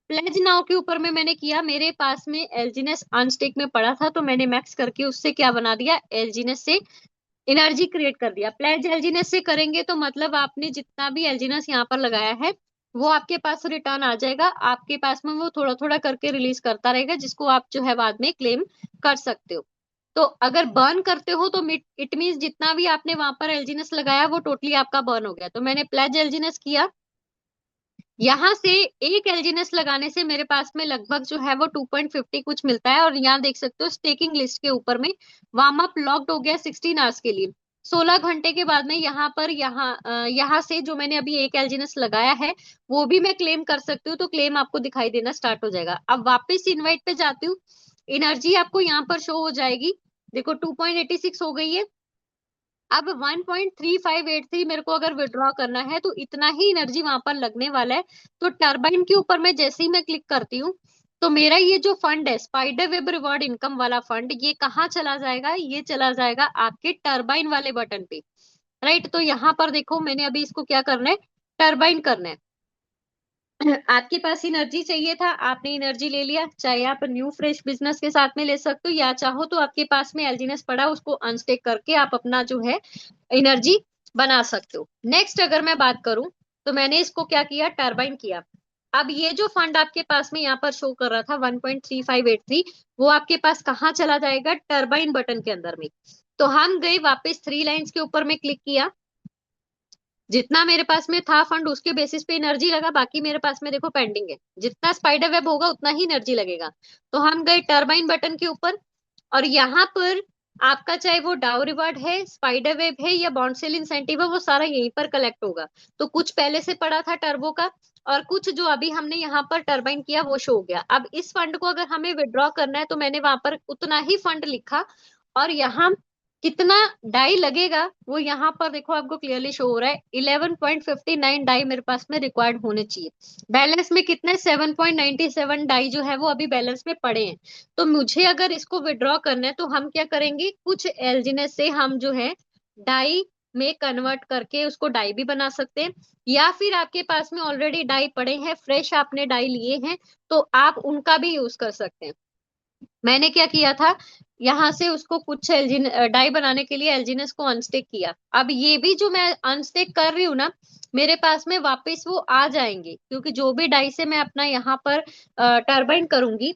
प्लेज नाउ के ऊपर में मैंने किया, मेरे पास में एलजीनेस अनस्टेक में पड़ा था, तो मैंने मैक्स करके उससे क्या बना दिया, एलजीनेस से एनर्जी क्रिएट कर दिया। प्लेज एलजीनेस से करेंगे तो मतलब आपने जितना भी एलजीनेस यहाँ पर लगाया है वो आपके पास रिटर्न आ जाएगा, आपके पास में वो थोड़ा थोड़ा करके रिलीज करता रहेगा, जिसको आप जो है बाद में क्लेम कर सकते हो। तो अगर बर्न करते हो तो इट मीन जितना भी आपने वहां पर एलजीनेस लगाया वो टोटली आपका बर्न हो गया। तो मैंने प्लेज एलजीनेस किया, यहाँ से एक एलजीनेस लगाने से मेरे पास में लगभग जो है वो 2.50 कुछ मिलता है। और यहाँ देख सकते हो स्टेकिंग लिस्ट के ऊपर में वार्म अप लॉक्ड हो गया 16 आवर्स के लिए। 16 घंटे के बाद में यहाँ पर यहाँ से जो मैंने अभी एक एलजीनेस लगाया है वो भी मैं क्लेम कर सकती हूँ। तो क्लेम आपको दिखाई देना स्टार्ट हो जाएगा। अब वापस इनवाइट पे जाती हूँ, एनर्जी आपको यहाँ पर शो हो जाएगी, देखो 2.86 हो गई है। अब 1.3583 मेरे को अगर विड्रॉ करना है तो इतना ही एनर्जी वहां पर लगने वाला है। तो टरबाइन के ऊपर में जैसे ही मैं क्लिक करती हूँ तो मेरा ये जो फंड है स्पाइडर वेब रिवॉर्ड इनकम वाला फंड, ये कहाँ चला जाएगा, ये चला जाएगा आपके टरबाइन वाले बटन पे, राइट। तो यहाँ पर देखो मैंने अभी इसको क्या करना है, टरबाइन करना है। आपके पास एनर्जी चाहिए था, आपने एनर्जी ले लिया, चाहे आप न्यू फ्रेश बिजनेस के साथ में ले सकते हो, या चाहो तो आपके पास में एलजीनेस पड़ा उसको अनस्टेक करके आप अपना जो है एनर्जी बना सकते हो। नेक्स्ट अगर मैं बात करूं तो मैंने इसको क्या किया, टरबाइन किया। अब ये जो फंड आपके पास में यहाँ पर शो कर रहा था 1.3583, वो आपके पास कहाँ चला जाएगा, टरबाइन बटन के अंदर में। तो हम गए वापस थ्री लाइंस के ऊपर में क्लिक किया, जितना मेरे पास में था फंड उसके बेसिस पे एनर्जी लगा, बाकी मेरे पास में देखो पेंडिंग है, जितना स्पाइडर वेब होगा उतना ही एनर्जी लगेगा। तो हम गए टरबाइन बटन के ऊपर, और यहाँ पर आपका चाहे वो डाउ रिवार्ड है, स्पाइडर वेब है या बॉन्ड सेल इंसेंटिव है, वो सारा यहीं पर कलेक्ट होगा। तो कुछ पहले से पड़ा था टर्बो का, और कुछ जो अभी हमने यहाँ पर टरबाइन किया वो शो हो गया। अब इस फंड को अगर हमें विड्रॉ करना है तो मैंने वहां पर उतना ही फंड लिखा, और यहाँ कितना डाई लगेगा वो यहाँ पर देखो आपको क्लियरली शो हो रहा है, 11.59 डाई मेरे पास में रिक्वायर्ड होने चाहिए। बैलेंस में कितने, 7.97 डाई जो है वो अभी बैलेंस में पड़े हैं। तो मुझे अगर इसको विड्रॉ करना है तो हम क्या करेंगे, कुछ एलजीनेस से हम जो है डाई में कन्वर्ट करके उसको डाई भी बना सकते हैं, या फिर आपके पास में ऑलरेडी डाई पड़े हैं, फ्रेश आपने डाई लिए हैं तो आप उनका भी यूज कर सकते हैं। मैंने क्या किया था, यहाँ से उसको कुछ एल्जिन डाई बनाने के लिए एल्जिनस को अनस्टिक किया। अब ये भी जो मैं अनस्टिक कर रही हूँ ना, मेरे पास में वापस वो आ जाएंगे, क्योंकि जो भी डाई से मैं अपना यहाँ पर टरबाइन करूंगी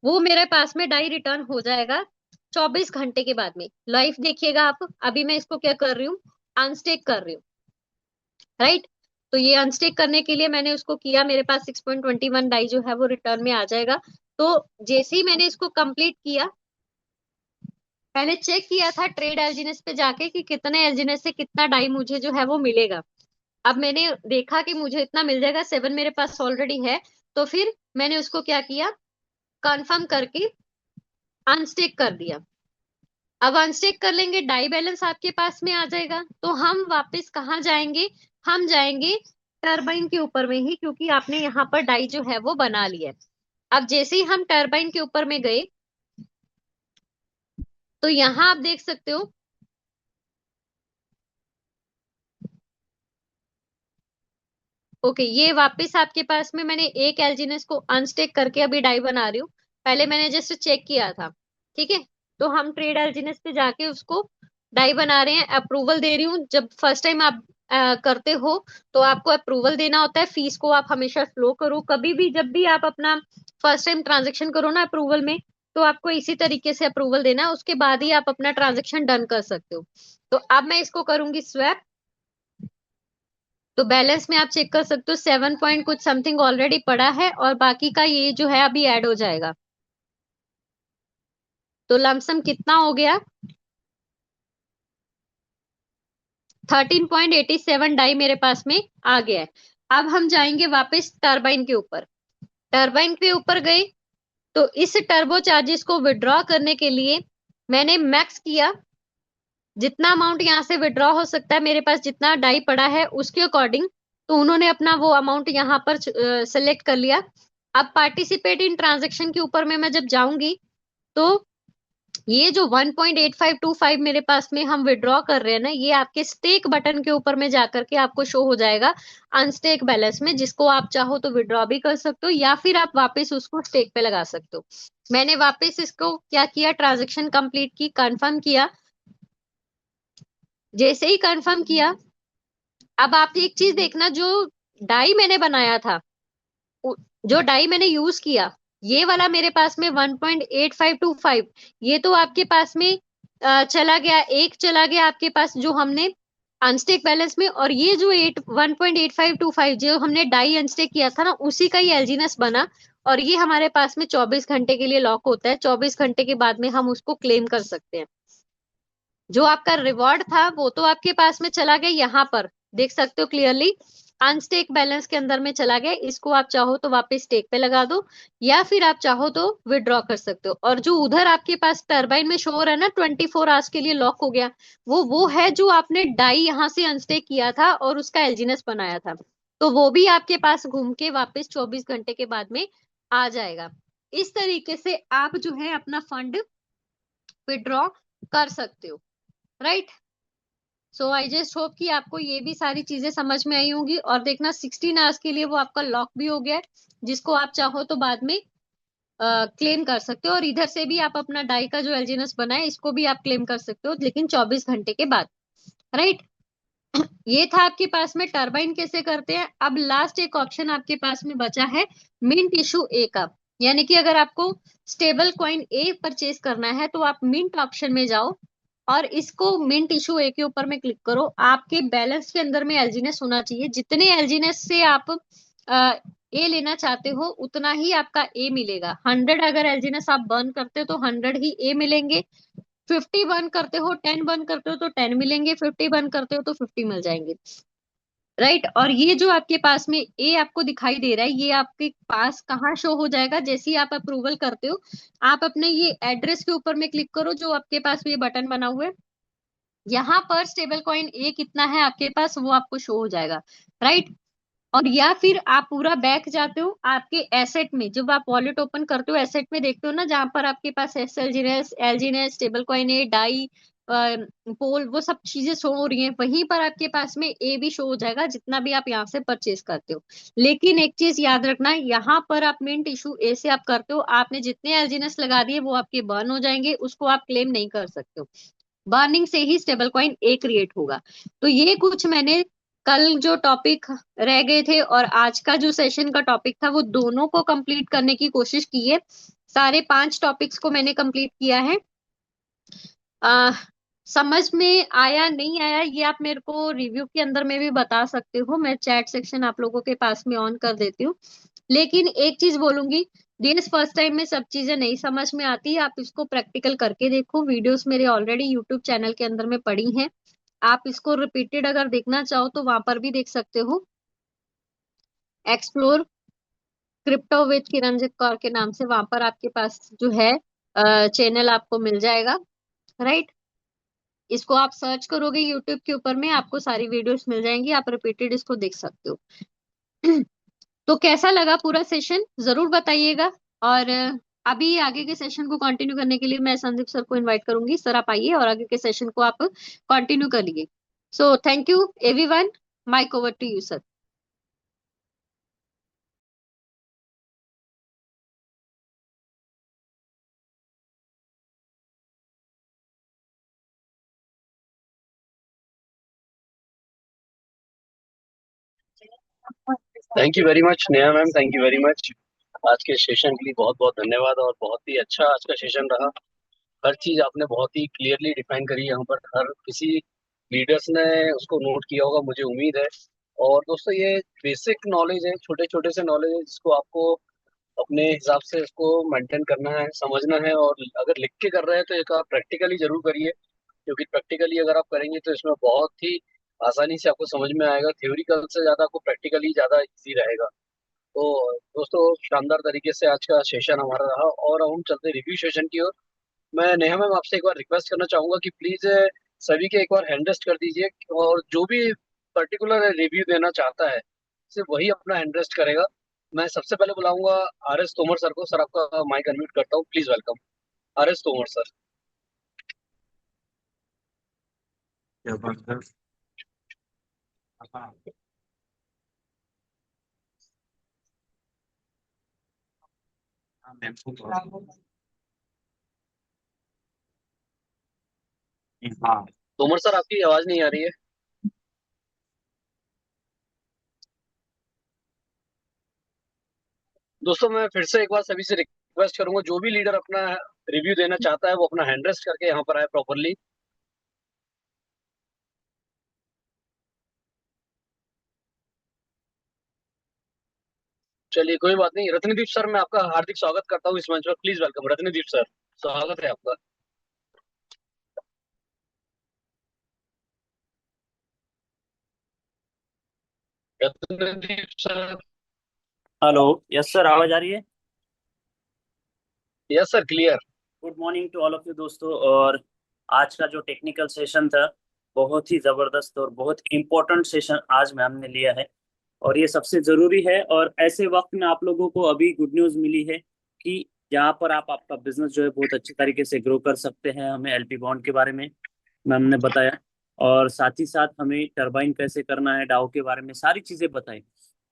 वो मेरे पास में डाई रिटर्न हो जाएगा 24 घंटे के बाद में। लाइव देखिएगा आप, अभी मैं इसको क्या कर रही हूँ, अनस्टिक कर रही हूँ, राइट। तो ये अनस्टिक करने के लिए मैंने उसको किया, मेरे पास 6.21 डाई जो है वो रिटर्न में आ जाएगा। तो जैसे ही मैंने इसको कंप्लीट किया, पहले चेक किया था ट्रेड एल्जीनेस पे जाके कि कितने एल्जीनेस से कितना डाई मुझे जो है वो मिलेगा। अब मैंने देखा कि मुझे इतना मिल जाएगा, 7 मेरे पास ऑलरेडी है। तो फिर मैंने उसको क्या किया, कंफर्म करके अनस्टिक कर दिया। अब अनस्टिक कर लेंगे, डाई बैलेंस आपके पास में आ जाएगा। तो हम वापस कहाँ जाएंगे, हम जाएंगे टरबाइन के ऊपर में ही, क्योंकि आपने यहाँ पर डाई जो है वो बना लिया है। अब जैसे ही हम टरबाइन के ऊपर में गए तो यहाँ आप देख सकते हो, ओके, ये वापस आपके पास में मैंने एक एल्जीनेस को अनस्टेक करके अभी डाई बना रही हूँ। पहले मैंने जस्ट चेक किया था, ठीक है। तो हम ट्रेड एल्जीनेस पे जाके उसको डाई बना रहे हैं, अप्रूवल दे रही हूँ। जब फर्स्ट टाइम आप करते हो तो आपको अप्रूवल देना होता है। फीस को आप हमेशा फ्लो करो, कभी भी जब भी आप अपना फर्स्ट टाइम ट्रांजेक्शन करो ना अप्रूवल में, तो आपको इसी तरीके से अप्रूवल देना है, उसके बाद ही आप अपना ट्रांजेक्शन डन कर सकते हो। तो अब मैं इसको करूंगी स्वैप। तो बैलेंस में आप चेक कर सकते हो 7 पॉइंट कुछ समथिंग ऑलरेडी पड़ा है, और बाकी का ये जो है अभी ऐड हो जाएगा। तो लमसम कितना हो गया, 13.87 डाई मेरे पास में आ गया है। अब हम जाएंगे वापस टरबाइन के ऊपर। टरबाइन के ऊपर गए तो इस टर्बो चार्जेस को विड्रॉ करने के लिए मैंने मैक्स किया, जितना अमाउंट यहाँ से विड्रॉ हो सकता है मेरे पास जितना डाई पड़ा है उसके अकॉर्डिंग। तो उन्होंने अपना वो अमाउंट यहाँ पर सेलेक्ट कर लिया। अब पार्टिसिपेट इन ट्रांजेक्शन के ऊपर में मैं जब जाऊंगी तो ये जो 1.8525 मेरे पास में हम विड्रॉ कर रहे हैं ना, ये आपके स्टेक बटन के ऊपर में जाकर के आपको शो हो जाएगा अनस्टेक बैलेंस में, जिसको आप चाहो तो विड्रॉ भी कर सकते हो या फिर आप वापस उसको स्टेक पे लगा सकते हो। मैंने वापस इसको क्या किया, ट्रांजेक्शन कंप्लीट की, कंफर्म किया। जैसे ही कंफर्म किया, अब आप एक चीज देखना, जो डाई मैंने बनाया था, उ- जो डाई मैंने यूज किया, ये वाला मेरे पास में 1.8525, ये तो आपके पास में चला गया, एक चला गया आपके पास जो हमने अनस्टेक बैलेंस में, और ये जो 1.8525 जो हमने डाई अनस्टेक किया था ना, उसी का ही एलजीनेस बना। और ये हमारे पास में 24 घंटे के लिए लॉक होता है, 24 घंटे के बाद में हम उसको क्लेम कर सकते हैं। जो आपका रिवॉर्ड था वो तो आपके पास में चला गया, यहाँ पर देख सकते हो क्लियरली अनस्टेक बैलेंस के अंदर में चला गया। इसको आप चाहो तो वापस स्टेक पे लगा दो, या फिर आप चाहो तो विड्रॉ कर सकते हो। और जो उधर आपके पास टरबाइन में शो हो रहा है ना 24 आवर्स के लिए लॉक हो गया, वो है जो आपने डाई यहाँ से अनस्टेक किया था और उसका एलजीनेस बनाया था। तो वो भी आपके पास घूम के वापस 24 घंटे के बाद में आ जाएगा। इस तरीके से आप जो है अपना फंड विड्रॉ कर सकते हो, right. So I just hope कि आपको ये भी सारी चीजें समझ में आई होंगी। और देखना 16 आवर्स के लिए वो आपका लॉक भी हो गया है, जिसको आप चाहो तो बाद में क्लेम कर सकते हो। और इधर से भी आप अपना डाई का जो एलजीनेस बनाए इसको भी आप क्लेम कर सकते हो, लेकिन 24 घंटे के बाद, राइट। ये था आपके पास में टरबाइन कैसे करते हैं। अब लास्ट एक ऑप्शन आपके पास में बचा है मिंट इशू ए का। यानी कि अगर आपको स्टेबल कॉइन ए परचेज करना है तो आप मिंट ऑप्शन में जाओ और इसको मिंट इशू ए के ऊपर में क्लिक करो। आपके बैलेंस के अंदर में एलजीनेस होना चाहिए, जितने एलजीनेस से आप ए लेना चाहते हो उतना ही आपका ए मिलेगा। 100 अगर एलजीनेस आप बर्न करते हो तो 100 ही ए मिलेंगे। 50 बर्न करते हो, 10 बर्न करते हो तो 10 मिलेंगे, 50 बर्न करते हो तो 50 मिल जाएंगे, राइट। और ये जो आपके पास में ए आपको दिखाई दे रहा है, ये आपके पास कहाँ शो हो जाएगा, जैसे ही आप अप्रूवल करते हो आप अपने ये एड्रेस के ऊपर में क्लिक करो, जो आपके पास ये बटन बना हुआ है, यहाँ पर स्टेबल कॉइन ए कितना है आपके पास वो आपको शो हो जाएगा, राइट। और या फिर आप पूरा बैक जाते हो आपके एसेट में, जब आप वॉलेट ओपन करते हो एसेट में देखते हो ना, जहां पर आपके पास एसएलजीनेस, एलजीनेस, स्टेबल कॉइन ए, डाई, पोल, वो सब चीजें शो हो रही हैं, वहीं पर आपके पास में ए भी शो हो जाएगा जितना भी आप यहाँ से परचेज करते हो। लेकिन एक चीज याद रखना, यहाँ पर आप मिंट इशू ए से आप करते हो, आपने जितने एलजीनेस लगा दिए वो आपके बर्न हो जाएंगे, उसको आप क्लेम नहीं कर सकते हो। बर्निंग से ही स्टेबल कॉइन ए क्रिएट होगा। तो ये कुछ मैंने कल जो टॉपिक रह गए थे और आज का जो सेशन का टॉपिक था वो दोनों को कंप्लीट करने की कोशिश की है। सारे 5 टॉपिक्स को मैंने कंप्लीट किया है। आ, समझ में आया नहीं आया ये आप मेरे को रिव्यू के अंदर में भी बता सकते हो, मैं चैट सेक्शन आप लोगों के पास में ऑन कर देती हूँ। लेकिन एक चीज बोलूंगी, डीएस फर्स्ट टाइम में सब चीजें नहीं समझ में आती, आप इसको प्रैक्टिकल करके देखो। वीडियोस मेरे ऑलरेडी यूट्यूब चैनल के अंदर में पड़ी हैं, आप इसको रिपीटेड अगर देखना चाहो तो वहां पर भी देख सकते हो। Explore crypto with Kiranjeet Kaur के नाम से वहां पर आपके पास जो है चैनल आपको मिल जाएगा, राइट। इसको आप सर्च करोगे यूट्यूब के ऊपर में आपको सारी वीडियोस मिल जाएंगी, आप रिपीटेड इसको देख सकते हो। तो कैसा लगा पूरा सेशन जरूर बताइएगा। और अभी आगे के सेशन को कंटिन्यू करने के लिए मैं संदीप सर को इनवाइट करूंगी, सर आप आइए और आगे के सेशन को आप कंटिन्यू करिए। So thank you everyone, mic over to you sir. Thank you very much Neha ma'am, thank you very much. आज के सेशन के लिए बहुत बहुत धन्यवाद, और बहुत ही अच्छा आज का सेशन रहा। हर चीज आपने बहुत ही क्लियरली डिफाइन करी यहाँ पर, हर किसी लीडर्स ने उसको नोट किया होगा, मुझे उम्मीद है। और दोस्तों, ये बेसिक नॉलेज है, छोटे छोटे से नॉलेज है, जिसको आपको अपने हिसाब से उसको मेंटेन करना है, समझना है। और अगर लिख के कर रहे हैं तो एक आप प्रैक्टिकली जरूर करिए, क्योंकि प्रैक्टिकली अगर आप करेंगे तो इसमें बहुत ही आसानी से आपको समझ में आएगा। थ्योरिकल से ज़्यादा आपको प्रैक्टिकली ज़्यादा इजी रहेगा। तो दोस्तों, शानदार तरीके से आज का सेशन हमारा रहा, और हम चलते रिव्यू सेशन की ओर। मैं नेहा मैम आपसे एक बार रिक्वेस्ट करना चाहूंगा कि प्लीज सभी के एक बार हैंड रेस्ट कर दीजिए, और जो भी पर्टिकुलर रिव्यू देना चाहता है सिर्फ वही अपना हैंड रेस्ट करेगा। मैं सबसे पहले बुलाऊंगा आर एस तोमर सर को। सर, आपका माइक अनम्यूट करता हूँ, please welcome R S Tomar sir. क्या बात है। हाँ। हाँ, मैम को हाँ। तोमर सर, आपकी आवाज नहीं आ रही है। दोस्तों, मैं फिर से एक बार सभी से रिक्वेस्ट करूंगा, जो भी लीडर अपना रिव्यू देना चाहता है वो अपना हैंड रेस्ट करके यहाँ पर आए प्रॉपरली। चलिए, कोई बात नहीं। रत्नदीप सर, मैं आपका हार्दिक स्वागत करता हूँ इस मंच पर। प्लीज वेलकम रत्नदीप सर, स्वागत है आपका। Ratnadeep sir. Hello. Yes sir, आवाज आ रही है। Yes sir, clear. Good morning to all of you दोस्तों। और आज का जो टेक्निकल सेशन था, बहुत ही जबरदस्त और बहुत इम्पोर्टेंट सेशन आज मैम ने लिया है। और ये सबसे जरूरी है। और ऐसे वक्त में आप लोगों को अभी गुड न्यूज़ मिली है कि जहाँ पर आप आपका बिजनेस जो है बहुत अच्छी तरीके से ग्रो कर सकते हैं। हमें एलपी बॉन्ड के बारे में मैम ने बताया, और साथ ही साथ हमें टरबाइन कैसे करना है, डाउ के बारे में सारी चीजें बताई।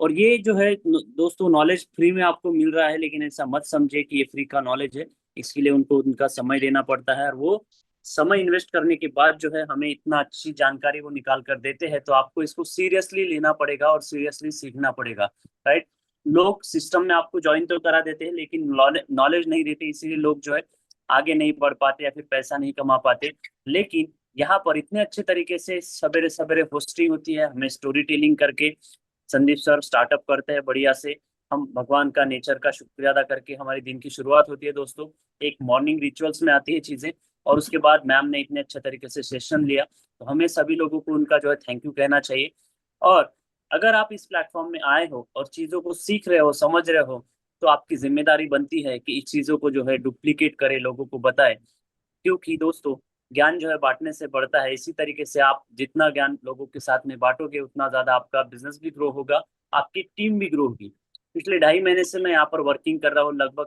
और ये जो है दोस्तों, नॉलेज फ्री में आपको मिल रहा है, लेकिन ऐसा मत समझे कि ये फ्री का नॉलेज है। इसके लिए उनको उनका समय देना पड़ता है, और वो समय इन्वेस्ट करने के बाद जो है हमें इतना अच्छी जानकारी वो निकाल कर देते हैं। तो आपको इसको सीरियसली लेना पड़ेगा और सीरियसली सीखना पड़ेगा। राइट। लोग सिस्टम में आपको ज्वाइन तो करा देते हैं, लेकिन नॉलेज नहीं देते, इसीलिए लोग जो है आगे नहीं बढ़ पाते या फिर पैसा नहीं कमा पाते। लेकिन यहाँ पर इतने अच्छे तरीके से सवेरे सवेरे होस्टिंग होती है, हमें स्टोरी टेलिंग करके संदीप सर स्टार्टअप करते हैं बढ़िया से। हम भगवान का, नेचर का शुक्रिया अदा करके हमारी दिन की शुरुआत होती है दोस्तों। एक मॉर्निंग रिचुअल्स में आती है चीजें। और उसके बाद मैम ने इतने अच्छे तरीके से सेशन लिया, तो हमें सभी लोगों को उनका जो है थैंक यू कहना चाहिए। और अगर आप इस प्लेटफॉर्म में आए हो और चीजों को सीख रहे हो, समझ रहे हो, तो आपकी जिम्मेदारी बनती है कि इस चीजों को जो है डुप्लीकेट करे, लोगों को बताए। क्योंकि दोस्तों, ज्ञान जो है बांटने से बढ़ता है। इसी तरीके से आप जितना ज्ञान लोगों के साथ में बांटोगे, उतना ज्यादा आपका बिजनेस भी ग्रो होगा, आपकी टीम भी ग्रो होगी। पिछले 2.5 महीने से मैं यहाँ पर वर्किंग कर रहा हूँ। लगभग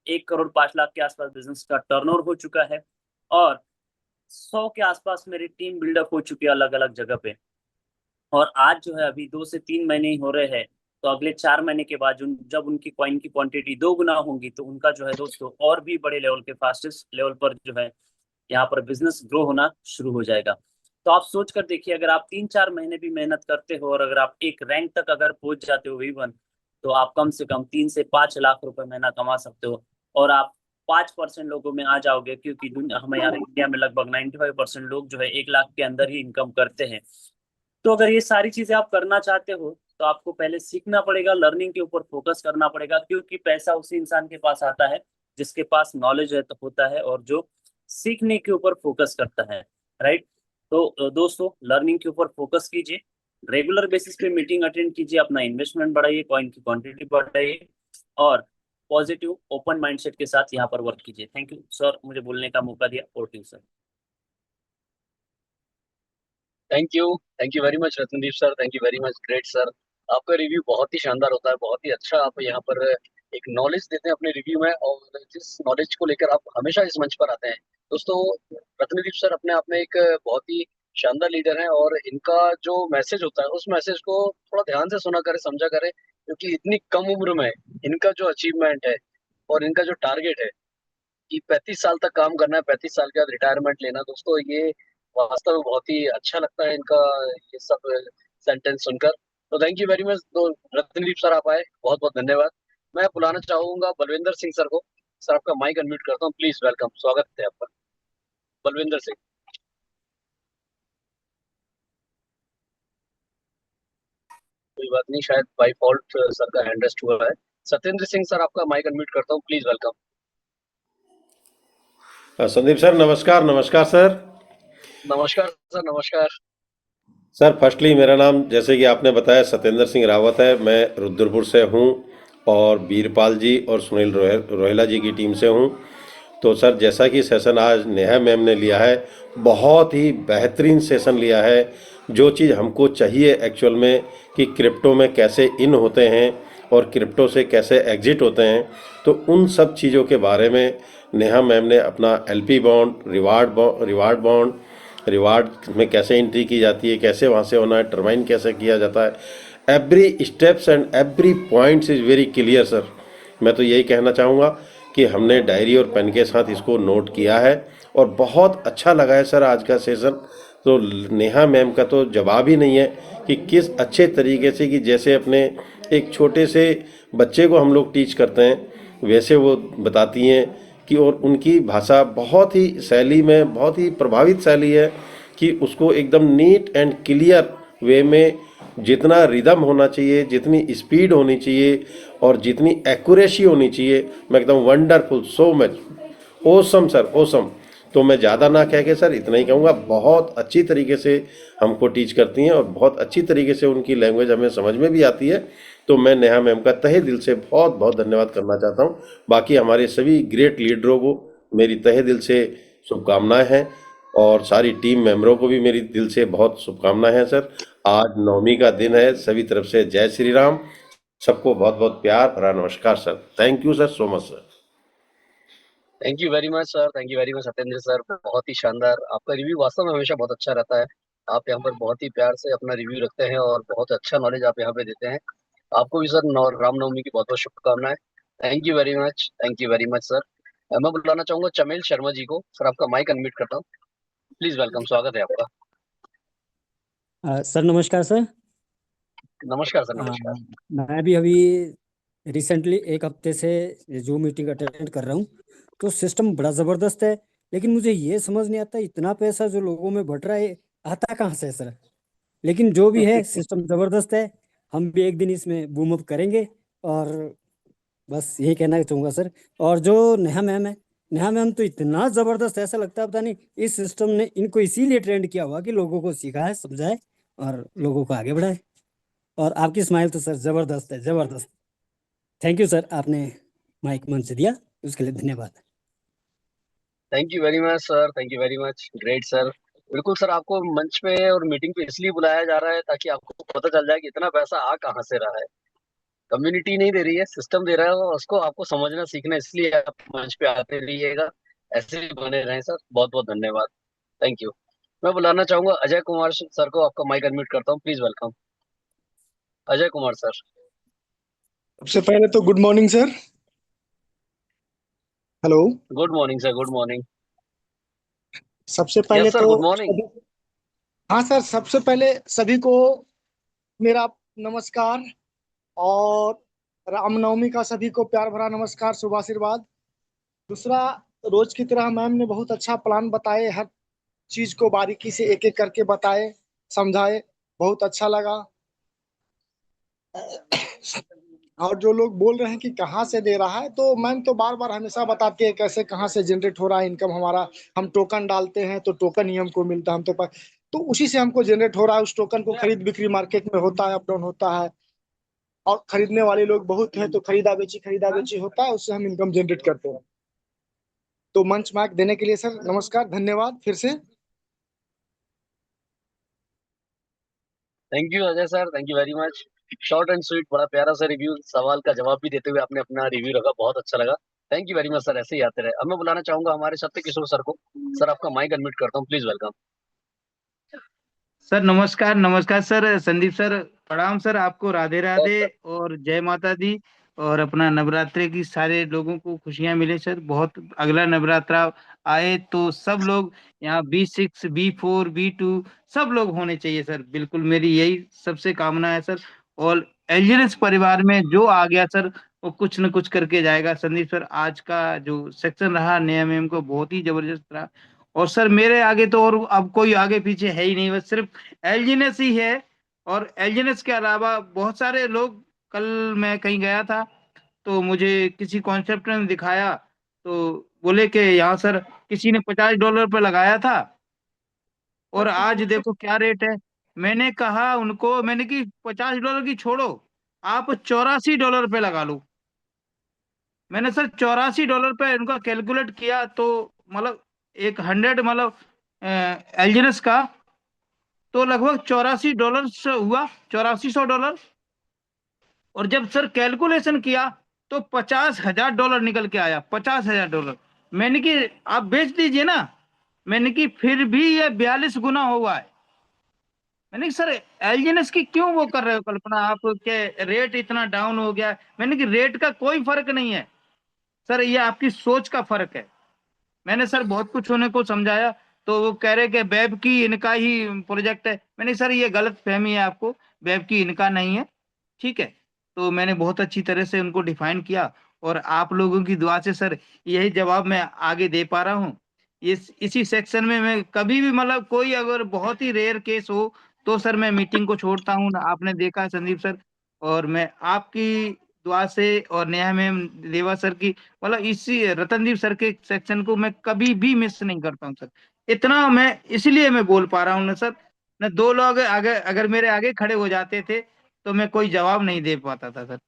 1 करोड़ 5 लाख के आसपास बिजनेस का टर्नओवर हो चुका है। और 100 के आसपास मेरी टीम बिल्डअप हो चुकी है अलग अलग जगह पे। और आज जो है अभी 2 से 3 महीने ही हो रहे हैं। तो अगले 4 महीने के बाद जब उनकी कॉइन की क्वांटिटी 2 गुना होंगी, तो उनका जो है दोस्तों और भी बड़े लेवल के, फास्टेस्ट लेवल पर जो है यहाँ पर बिजनेस ग्रो होना शुरू हो जाएगा। तो आप सोच कर देखिए, अगर आप 3-4 महीने भी मेहनत करते हो और अगर आप एक रैंक तक अगर पहुंच जाते हो V1, तो आप कम से कम 3 से 5 लाख रुपए महीना कमा सकते हो। और आप 5% लोगों में आ जाओगे, क्योंकि हमें यार इंडिया में लगभग 95% लोग जो है 1 लाख के अंदर ही इनकम करते हैं। तो अगर ये सारी चीजें आप करना चाहते हो, तो आपको पहले सीखना पड़ेगा, लर्निंग के ऊपर फोकस करना पड़ेगा। क्योंकि पैसा उसी इंसान के पास आता है जिसके पास नॉलेज है तो होता है, और जो सीखने के ऊपर फोकस करता है। राइट। तो दोस्तों, लर्निंग के ऊपर फोकस कीजिए, रेगुलर बेसिस पे मीटिंग अटेंड कीजिए, अपना इन्वेस्टमेंट बढ़ाइए, कॉइन की क्वांटिटी बढ़ाइए, और पॉजिटिव ओपन माइंडसेट के साथ यहाँ पर वर्क कीजिए। थैंक यू सर, मुझे बोलने का मौका दिया। और to sir. Thank you very much Ratnadeep sir, thank you very much, great sir. आपका रिव्यू बहुत ही शानदार होता है, बहुत ही अच्छा। आप यहाँ पर एक नॉलेज देते हैं अपने रिव्यू में, और जिस नॉलेज को लेकर आप हमेशा इस मंच पर आते हैं। दोस्तों, रत्नदीप सर अपने आप में एक बहुत ही शानदार लीडर हैं, और इनका जो मैसेज होता है उस मैसेज को थोड़ा ध्यान से सुना करें, समझा करें, क्योंकि इतनी कम उम्र में इनका जो अचीवमेंट है और इनका जो टारगेट है कि 35 साल तक काम करना है, 35 साल के बाद रिटायरमेंट लेना, दोस्तों ये वास्तव में बहुत ही अच्छा लगता है इनका ये सब सेंटेंस सुनकर। तो थैंक यू वेरी मच। तो रतनदीप सर आप आए, बहुत बहुत धन्यवाद। मैं बुलाना चाहूंगा बलविंदर सिंह सर को। सर आपका माइक अनम्यूट करता हूँ, प्लीज वेलकम, स्वागत है आपका। बलविंदर सिंह। कोई बात नहीं, शायद बाई फॉल्ट सर का हैंड रेस्ट हुआ है। सत्येंद्र सिंह सर आपका माइक अनम्यूट करता हूँ, प्लीज वेलकम। संदीप सर नमस्कार। नमस्कार सर। नमस्कार सर, नमस्कार। सर फर्स्टली मेरा नाम जैसे कि आपने बताया सत्येंद्र सिंह रावत है। मैं रुद्रपुर से हूँ और बीरपाल जी और सुनील रोहेला जी की टीम से हूँ। तो सर जैसा कि सेशन आज नेहा मैम ने लिया है, बहुत ही बेहतरीन सेशन लिया है। जो चीज़ हमको चाहिए एक्चुअल में कि क्रिप्टो में कैसे इन होते हैं और क्रिप्टो से कैसे एग्जिट होते हैं, तो उन सब चीज़ों के बारे में नेहा मैम ने अपना LP bond, reward bond, reward में कैसे एंट्री की जाती है, कैसे वहाँ से होना है, टर्माइन कैसे किया जाता है, every steps and every points is very clear sir. मैं तो यही कहना चाहूँगा कि हमने डायरी और पेन के साथ इसको नोट किया है और बहुत अच्छा लगा है सर आज का सेशन। तो नेहा मैम का तो जवाब ही नहीं है कि किस अच्छे तरीके से, कि जैसे अपने एक छोटे से बच्चे को हम लोग टीच करते हैं वैसे वो बताती हैं कि, और उनकी भाषा बहुत ही शैली में बहुत ही प्रभावित शैली है कि उसको एकदम नीट एंड क्लियर वे में जितना रिदम होना चाहिए, जितनी स्पीड होनी चाहिए और जितनी एक्यूरेसी होनी चाहिए, मैं एकदम wonderful, so much awesome sir, awesome. तो मैं ज़्यादा ना कह के सर इतना ही कहूँगा, बहुत अच्छी तरीके से हमको टीच करती हैं और बहुत अच्छी तरीके से उनकी लैंग्वेज हमें समझ में भी आती है। तो मैं नेहा मैम का तहे दिल से बहुत बहुत धन्यवाद करना चाहता हूँ। बाकी हमारे सभी ग्रेट लीडरों को मेरी तहे दिल से शुभकामनाएं हैं और सारी टीम मेंबरों को भी मेरी दिल से बहुत शुभकामनाएं हैं सर। आज नवमी का दिन है, सभी तरफ से जय श्री राम। सबको बहुत बहुत प्यार भरा नमस्कार sir. Thank you sir, so much sir. Thank you very much sir, thank you very much Satyendra sir, बहुत ही शानदार। आपका रिव्यू वास्तव में हमेशा बहुत अच्छा रहता है। आप यहाँ पर बहुत ही प्यार से अपना रिव्यू रखते हैं और बहुत अच्छा नॉलेज आप यहाँ पे देते हैं। आपको भी सर रामनवमी की बहुत बहुत शुभकामनाएं। Thank you very much, thank you very much sir. मैं बुलाना चाहूंगा चमेल शर्मा जी को। सर आपका माइक अनम्यूट करता हूँ, प्लीज वेलकम, स्वागत है आपका। सर नमस्कार सर। नमस्कार सर, नमस्कार। मैं भी अभी रिसेंटली एक हफ्ते से जूम मीटिंग अटेंड कर रहा हूँ, तो सिस्टम बड़ा ज़बरदस्त है। लेकिन मुझे ये समझ नहीं आता इतना पैसा जो लोगों में बढ़ रहा है आता कहाँ से है सर। लेकिन जो भी है सिस्टम ज़बरदस्त है, हम भी एक दिन इसमें बूम अप करेंगे। और बस यही कहना चाहूँगा सर। और जो नेहा मैम है, नेहा मैम तो इतना ज़बरदस्त, ऐसा लगता है पता नहीं इस सिस्टम ने इनको इसीलिए ट्रेंड किया हुआ कि लोगों को सिखाए, समझाए और लोगों को आगे बढ़ाए। और आपकी स्माइल तो सर ज़बरदस्त है, ज़बरदस्त। थैंक यू सर, आपने माइक मंच दिया उसके लिए धन्यवाद। Thank you very much sir, thank you very much, great sir. बिल्कुल सर, आपको मंच पे और मीटिंग पे इसलिए बुलाया जा रहा है ताकि आपको पता चल जाए कि इतना पैसा आ कहाँ से रहा है। कम्युनिटी नहीं दे रही है, सिस्टम दे रहा है, और उसको आपको समझना सीखना, इसलिए आप मंच पे आते रहिएगा। ऐसे ही बने रहें सर, बहुत बहुत धन्यवाद, थैंक यू। मैं बुलाना चाहूंगा अजय कुमार सर को। आपका माइक अनम्यूट करता हूँ, please welcome Ajay Kumar sir. सबसे पहले तो good morning sir. Hello. Good morning sir, good morning. सबसे पहले यस सर, तो गुड मॉर्निंग। हाँ सर, सबसे पहले सभी को मेरा नमस्कार। और रामनवमी का सभी को प्यार भरा नमस्कार, शुभ आशीर्वाद। दूसरा, रोज की तरह मैम ने बहुत अच्छा प्लान बताए, हर चीज को बारीकी से एक एक करके बताए, समझाए, बहुत अच्छा लगा। और जो लोग बोल रहे हैं कि कहाँ से दे रहा है, तो मैम तो बार बार हमेशा बताती है कैसे कहाँ से जनरेट हो रहा है इनकम हमारा। हम टोकन डालते हैं तो टोकन ही हमको मिलता है, हम तो उसी से हमको जनरेट हो रहा है। उस टोकन को खरीद बिक्री मार्केट में होता है, अप डाउन होता है, और खरीदने वाले लोग बहुत हैं तो खरीदा बेची होता है, उससे हम इनकम जनरेट करते हैं। तो मंच माइक देने के लिए सर नमस्कार, धन्यवाद फिर से। Thank you Ajay sir, thank you very much. Short and sweet, बड़ा प्यारा सा रिव्यू, सवाल का जवाब भी देते हुए आपने अपना रिव्यू रखा, बहुत अच्छा लगा। Thank you very much sir, ऐसे ही आते रहे। अब मैं बुलाना चाहूंगा हमारे सत्य किशोर सर को। सर आपका माइक अनम्यूट करता हूँ, प्लीज वेलकम। सर नमस्कार। नमस्कार सर, संदीप सर प्रणाम सर, आपको राधे राधे और जय माता दी। और अपना नवरात्रि की सारे लोगों को खुशियां मिले सर। बहुत अगला नवरात्रा आए तो सब लोग यहाँ B6 B4 B2 सब लोग होने चाहिए सर, बिल्कुल मेरी यही सबसे कामना है सर। और एलजीएनएस परिवार में जो आ गया सर वो कुछ न कुछ करके जाएगा। संदीप सर, आज का जो सेक्शन रहा नियम एम को बहुत ही जबरदस्त रहा। और सर मेरे आगे तो और अब कोई आगे पीछे है ही नहीं, बस सिर्फ एलजीएनएस ही है। और एलजीएनएस के अलावा बहुत सारे लोग, कल मैं कहीं गया था तो मुझे किसी कॉन्सेप्ट ने दिखाया, तो बोले कि यहाँ सर किसी ने $50 पे लगाया था और आज देखो क्या रेट है। मैंने कहा उनको, मैंने कि $50 की छोड़ो, आप $84 पे लगा लो। मैंने सर $84 पे उनका कैलकुलेट किया तो मतलब एक 100 मतलब एलजीएनएस का तो लगभग $84 हुआ, $8400। और जब सर कैलकुलेशन किया तो $50,000 निकल के आया, $50,000। मैंने कि आप बेच दीजिए ना। मैंने कि फिर भी ये 42 गुना हुआ है। मैंने कि सर एलजीएनएस की क्यों वो कर रहे हो कल्पना आप, के रेट इतना डाउन हो गया। मैंने कि रेट का कोई फर्क नहीं है सर, ये आपकी सोच का फर्क है। मैंने सर बहुत कुछ उन्हें को समझाया तो वो कह रहे कि वेब की इनका ही प्रोजेक्ट है। मैंने सर ये गलत फहमी है आपको, वेब की इनका नहीं है, ठीक है। तो मैंने बहुत अच्छी तरह से उनको डिफाइन किया और आप लोगों की दुआ से सर यही जवाब मैं आगे दे पा रहा हूँ। इसी सेक्शन में मैं कभी भी मतलब कोई अगर बहुत ही रेयर केस हो तो सर मैं मीटिंग को छोड़ता हूँ, आपने देखा है संदीप सर। और मैं आपकी दुआ से और नेहा मैम, देवा सर की मतलब इसी रतनदीप सर के सेक्शन को मैं कभी भी मिस नहीं करता हूँ सर। इतना मैं इसलिए मैं बोल पा रहा हूँ ना सर, न दो लोग अगर अगर मेरे आगे खड़े हो जाते थे तो मैं कोई जवाब नहीं दे पाता था सर।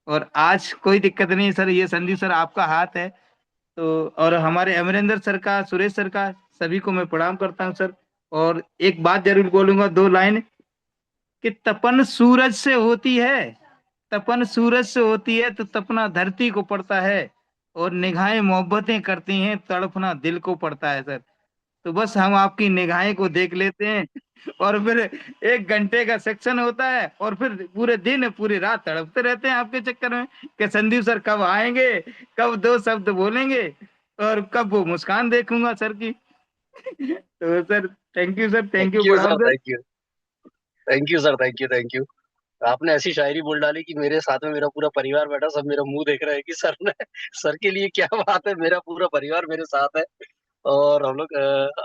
और आज कोई दिक्कत नहीं है सर, ये संदीप सर आपका हाथ है। तो और हमारे अमरिंदर सर का, सुरेश सर का, सभी को मैं प्रणाम करता हूँ सर। और एक बात जरूर बोलूंगा, 2 लाइन, कि तपन सूरज से होती है, तपन सूरज से होती है तो तपना धरती को पड़ता है, और निगाहें मोहब्बतें करती हैं तड़पना दिल को पड़ता है सर। तो बस हम आपकी निगाहें को देख लेते हैं और फिर 1 घंटे का सेक्शन होता है और फिर पूरे दिन पूरी रात तड़पते रहते हैं आपके चक्कर में कि संदीप सर कब आएंगे, कब 2 शब्द बोलेंगे और कब वो मुस्कान देखूंगा सर की। तो sir thank you sir, thank you thank you प्रणाम sir, sir. Thank you, thank you sir, thank you, thank you. आपने ऐसी शायरी बोल डाली कि मेरे साथ में मेरा पूरा परिवार बैठा, सब मेरा मुंह देख रहा है कि सर ने, सर के लिए क्या बात है, मेरा पूरा परिवार मेरे साथ है। और हम लोग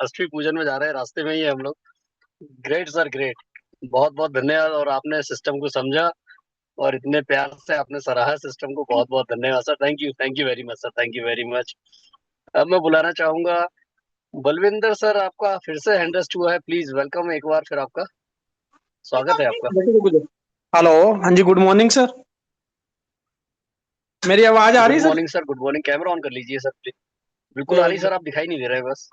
अष्टमी पूजन में जा रहे हैं, रास्ते में ही है हम लोग। Great sir, great. बहुत बहुत धन्यवाद। और आपने सिस्टम को समझा और इतने प्यार से आपने सराहा सिस्टम को, बहुत बहुत धन्यवाद sir. Thank you very much sir, thank you very much. अब मैं बुलाना चाहूंगा बलविंदर सर, आपका फिर से हैंड रेस्ट हुआ है, प्लीज वेलकम एक बार फिर, आपका स्वागत है आपका। हेलो, हाँ जी, गुड मॉर्निंग सर। मेरी आवाज आ रही गुड है sir? Morning sir, good morning. Camera on कर लीजिए सर प्लीज। बिल्कुल आ रही सर, आप दिखाई नहीं दे रहे बस।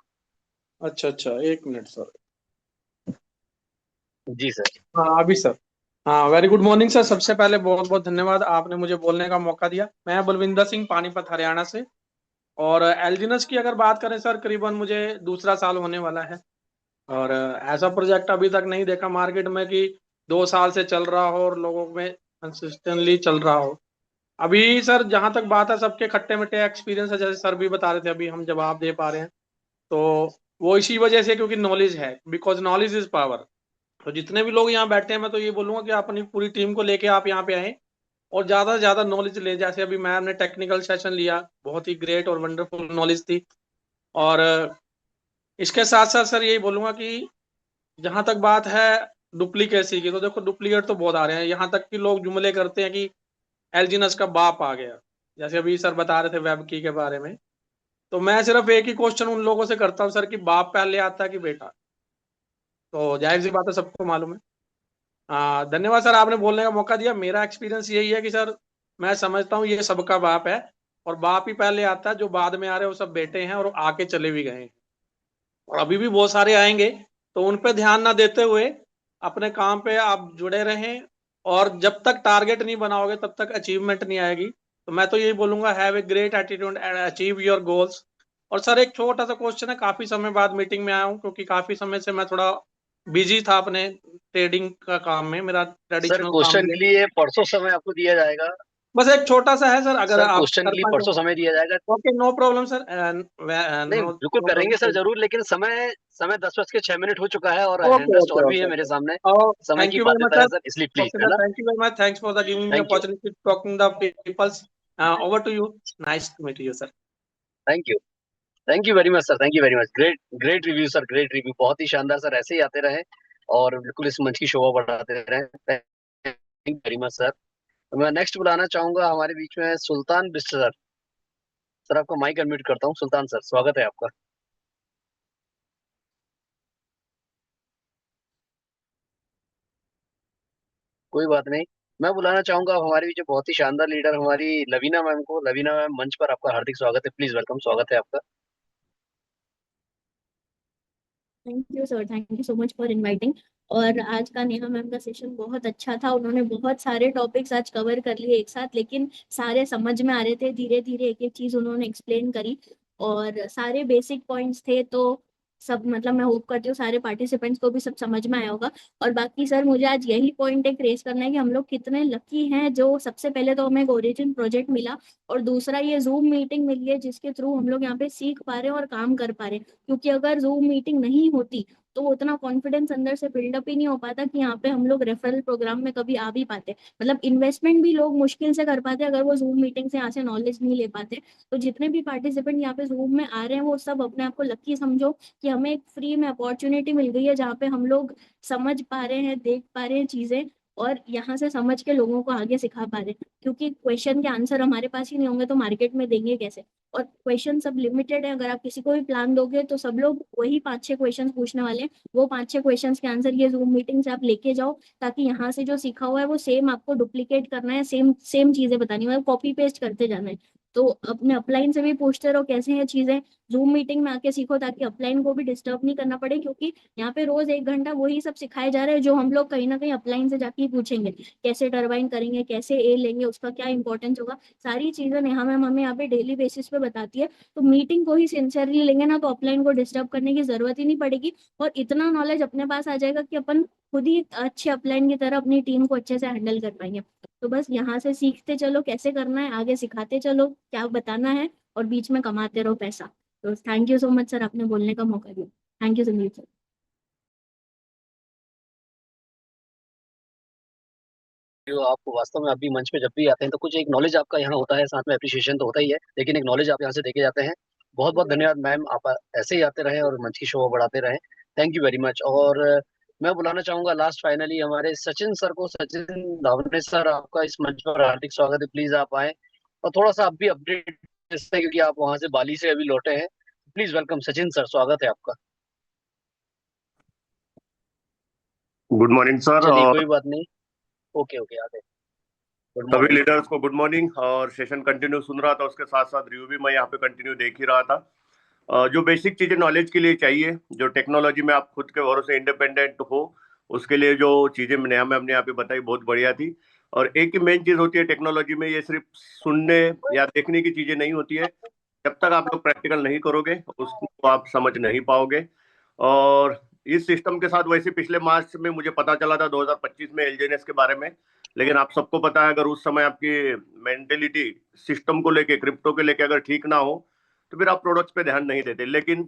अच्छा अच्छा, एक मिनट सर। जी सर। हाँ अभी सर। हाँ, वेरी गुड मॉर्निंग सर। सबसे पहले बहुत बहुत धन्यवाद, आपने मुझे बोलने का मौका दिया। मैं बलविंदर सिंह, पानीपत हरियाणा से। और एलजीनस की अगर बात करें सर, करीबन मुझे दूसरा साल होने वाला है। और ऐसा प्रोजेक्ट अभी तक नहीं देखा मार्केट में कि 2 साल से चल रहा हो और लोगों में कंसिस्टेंटली चल रहा हो। अभी सर जहां तक बात है, सबके खट्टे मीठे एक्सपीरियंस है, जैसे सर भी बता रहे थे, अभी हम जवाब दे पा रहे हैं। तो वो इसी वजह से, क्योंकि नॉलेज है, बिकॉज नॉलेज इज पावर। तो जितने भी लोग यहाँ बैठे हैं, मैं तो ये बोलूंगा कि आप अपनी पूरी टीम को लेके आप यहाँ पे आए और ज्यादा से ज्यादा नॉलेज ले। जैसे अभी मैम ने टेक्निकल सेशन लिया, बहुत ही ग्रेट और वंडरफुल नॉलेज थी। और इसके साथ साथ सर यही बोलूंगा कि जहां तक बात है डुप्लीकेसी की, तो देखो डुप्लीकेट तो बहुत आ रहे हैं। यहाँ तक कि लोग जुमले करते हैं कि एलजीनस का बाप आ गया, जैसे अभी सर बता रहे थे वेब की के बारे में। तो मैं सिर्फ एक ही क्वेश्चन उन लोगों से करता हूँ सर, कि बाप पहले आता है कि बेटा? तो जाहिर सी बात है, सबको मालूम है। धन्यवाद सर, आपने बोलने का मौका दिया। मेरा एक्सपीरियंस यही है कि सर, मैं समझता हूँ ये सबका बाप है, और बाप ही पहले आता है। जो बाद में आ रहे हैं वो सब बेटे हैं और आके चले भी गए हैं, और अभी भी बहुत सारे आएंगे। तो उन पे ध्यान ना देते हुए अपने काम पे आप जुड़े रहें, और जब तक टारगेट नहीं बनाओगे तब तक अचीवमेंट नहीं आएगी। तो मैं तो यही बोलूंगा, have a great attitude and achieve your goals. और सर एक छोटा सा क्वेश्चन है, काफी समय बाद मीटिंग में आया हूँ, क्योंकि काफी समय से मैं थोड़ा बिजी था अपने ट्रेडिंग का काम में, मेरा सर ट्रेडिशनल काम क्वेश्चन में। के लिए परसों समय आपको दिया जाएगा। बस एक छोटा सा है सर, अगर सर आप क्वेश्चन के लिए परसों समय दिया जाएगा। ओके, नो प्रॉब्लम सर, नहीं नो बिल्कुल नो करेंगे सर प्रॉब्लम। जरूर, लेकिन समय समय 10:06 हो चुका है और हैंड ओके रेस्ट ओके और भी है ओके मेरे सामने, समय थैंक की यू वेरी मच बाध्यता है सर। सर, इसलिए प्लीज, ओके है सर, ना। Thank you very much, thanks for the giving me thank you, opportunity talking the peoples. Over to you, nice to meet you sir. Thank you, thank you very much sir, thank you very much, great great review sir, great review, बहुत ही शानदार sir, ऐसे ही आते रहे और बिल्कुल इस मंच की शोभा बढ़ाते रहे। Thank you very much sir. तो मैं नेक्स्ट बुलाना चाहूंगा हमारे बीच में सुल्तान बिष्ट सर। सर आपका माइक अनम्यूट करता हूँ, सुल्तान सर स्वागत है आपका। कोई बात नहीं, मैं बुलाना चाहूंगा अब हमारे बीच में बहुत ही शानदार लीडर हमारी लवीना मैम को। लवीना मैम मंच पर आपका हार्दिक स्वागत है, प्लीज वेलकम, स्वागत है आपका। Thank you sir, thank you so much for inviting. और आज का नेहा मैम का सेशन बहुत अच्छा था, उन्होंने बहुत सारे टॉपिक्स आज कवर कर लिए एक साथ, लेकिन सारे समझ में आ रहे थे, धीरे धीरे एक एक चीज उन्होंने एक्सप्लेन करी और सारे बेसिक पॉइंट्स थे। तो सब मतलब मैं होप करती हूँ सारे पार्टिसिपेंट्स को भी सब समझ में आया होगा। और बाकी सर मुझे आज यही पॉइंट एक रेस करना है कि हम लोग कितने लकी हैं, जो सबसे पहले तो हमें एक ओरिजिन प्रोजेक्ट मिला और दूसरा ये जूम मीटिंग मिली है जिसके थ्रू हम लोग यहाँ पे सीख पा रहे हैं और काम कर पा रहे हैं। क्योंकि अगर जूम मीटिंग नहीं होती तो उतना कॉन्फिडेंस अंदर से बिल्डअप ही नहीं हो पाता कि यहाँ पे हम लोग रेफरल प्रोग्राम में कभी आ भी पाते। मतलब इन्वेस्टमेंट भी लोग मुश्किल से कर पाते अगर वो जूम मीटिंग से यहाँ से नॉलेज नहीं ले पाते। तो जितने भी पार्टिसिपेंट यहाँ पे जूम में आ रहे हैं वो सब अपने आप को लकी समझो कि हमें एक फ्री में अपॉर्चुनिटी मिल गई है जहाँ पे हम लोग समझ पा रहे हैं, देख पा रहे हैं चीजें और यहाँ से समझ के लोगों को आगे सिखा पा रहे हैं। क्योंकि क्वेश्चन के आंसर हमारे पास ही नहीं होंगे तो मार्केट में देंगे कैसे। और क्वेश्चन सब लिमिटेड है, अगर आप किसी को भी प्लान दोगे तो सब लोग वही 5-6 क्वेश्चन पूछने वाले हैं। वो 5-6 क्वेश्चंस के आंसर ये जूम मीटिंग से आप लेके जाओ ताकि यहाँ से जो सीखा हुआ है वो सेम आपको डुप्लीकेट करना है, सेम सेम चीजें बतानी है, कॉपी पेस्ट करते जाना है। तो अपने अपलाइन से भी पूछते रहो कैसे हैं चीजें, जूम मीटिंग में आके सीखो ताकि अपलाइन को भी डिस्टर्ब नहीं करना पड़े। क्योंकि यहाँ पे रोज 1 घंटा वही सब सिखाए जा रहे हैं जो हम लोग कहीं ना कहीं अपलाइन से जाके ही पूछेंगे। कैसे टरबाइन करेंगे, कैसे ए लेंगे, उसका क्या इंपॉर्टेंस होगा, सारी चीजें नेहा मैम हमें यहाँ पे डेली बेसिस पे बताती है। तो मीटिंग को ही सिंसियरली लेंगे ना तो अपलाइन को डिस्टर्ब करने की जरूरत ही नहीं पड़ेगी और इतना नॉलेज अपने पास आ जाएगा कि अपन खुद ही अच्छे अपलाइन की तरह अपनी टीम को अच्छे से हैंडल कर पाएंगे। तो बस यहाँ से सीखते चलो कैसे करना है, आगे सिखाते चलो क्या बताना है और बीच में कमाते रहो पैसा। तो thank you so much sir, आपने बोलने का मौका दिया। Thank you Sandeep sir. जो आप वास्तव में अभी मंच पे जब भी आते हैं तो कुछ एक नॉलेज आपका यहाँ होता है, साथ में एप्रिशिएशन तो होता ही है, लेकिन एक नॉलेज आप यहाँ से देके जाते हैं। बहुत बहुत धन्यवाद मैम, आप ऐसे ही आते रहे और मंच की शोभा बढ़ाते रहे। Thank you very much. और मैं बुलाना चाहूंगा लास्ट फाइनली हमारे सचिन सर को। सचिन धावने सर, आपका इस मंच पर हार्दिक स्वागत है, प्लीज आप आए और थोड़ा सा आप भी अपडेट, क्योंकि आप वहां से बाली से अभी लौटे हैं। प्लीज वेलकम सचिन सर, स्वागत है आपका। गुड मॉर्निंग सर, चलिए और कोई बात नहीं, ओके ओके आगे। गुड सभी मॉर्निंग। लीडर्स को गुड मॉर्निंग। और सेशन कंटिन्यू सुन रहा था, उसके साथ साथ रिव्यू भी मैं यहाँ पे कंटिन्यू देख ही रहा था। जो बेसिक चीजें नॉलेज के लिए चाहिए, जो टेक्नोलॉजी में आप खुद के भरोसे इंडिपेंडेंट हो, उसके लिए जो चीजें मैंने हमने यहाँ पे बताई बहुत बढ़िया थी। और एक ही मेन चीज होती है टेक्नोलॉजी में, ये सिर्फ सुनने या देखने की चीजें नहीं होती है। जब तक आप लोग प्रैक्टिकल नहीं करोगे उसको आप समझ नहीं पाओगे। और इस सिस्टम के साथ वैसे पिछले मार्च में मुझे पता चला था 2025 में एलजीएनएस के बारे में, लेकिन आप सबको पता है अगर उस समय आपकी मेंटेलिटी सिस्टम को लेके, क्रिप्टो के लेके अगर ठीक ना हो तो फिर आप प्रोडक्ट्स पे ध्यान नहीं देते। लेकिन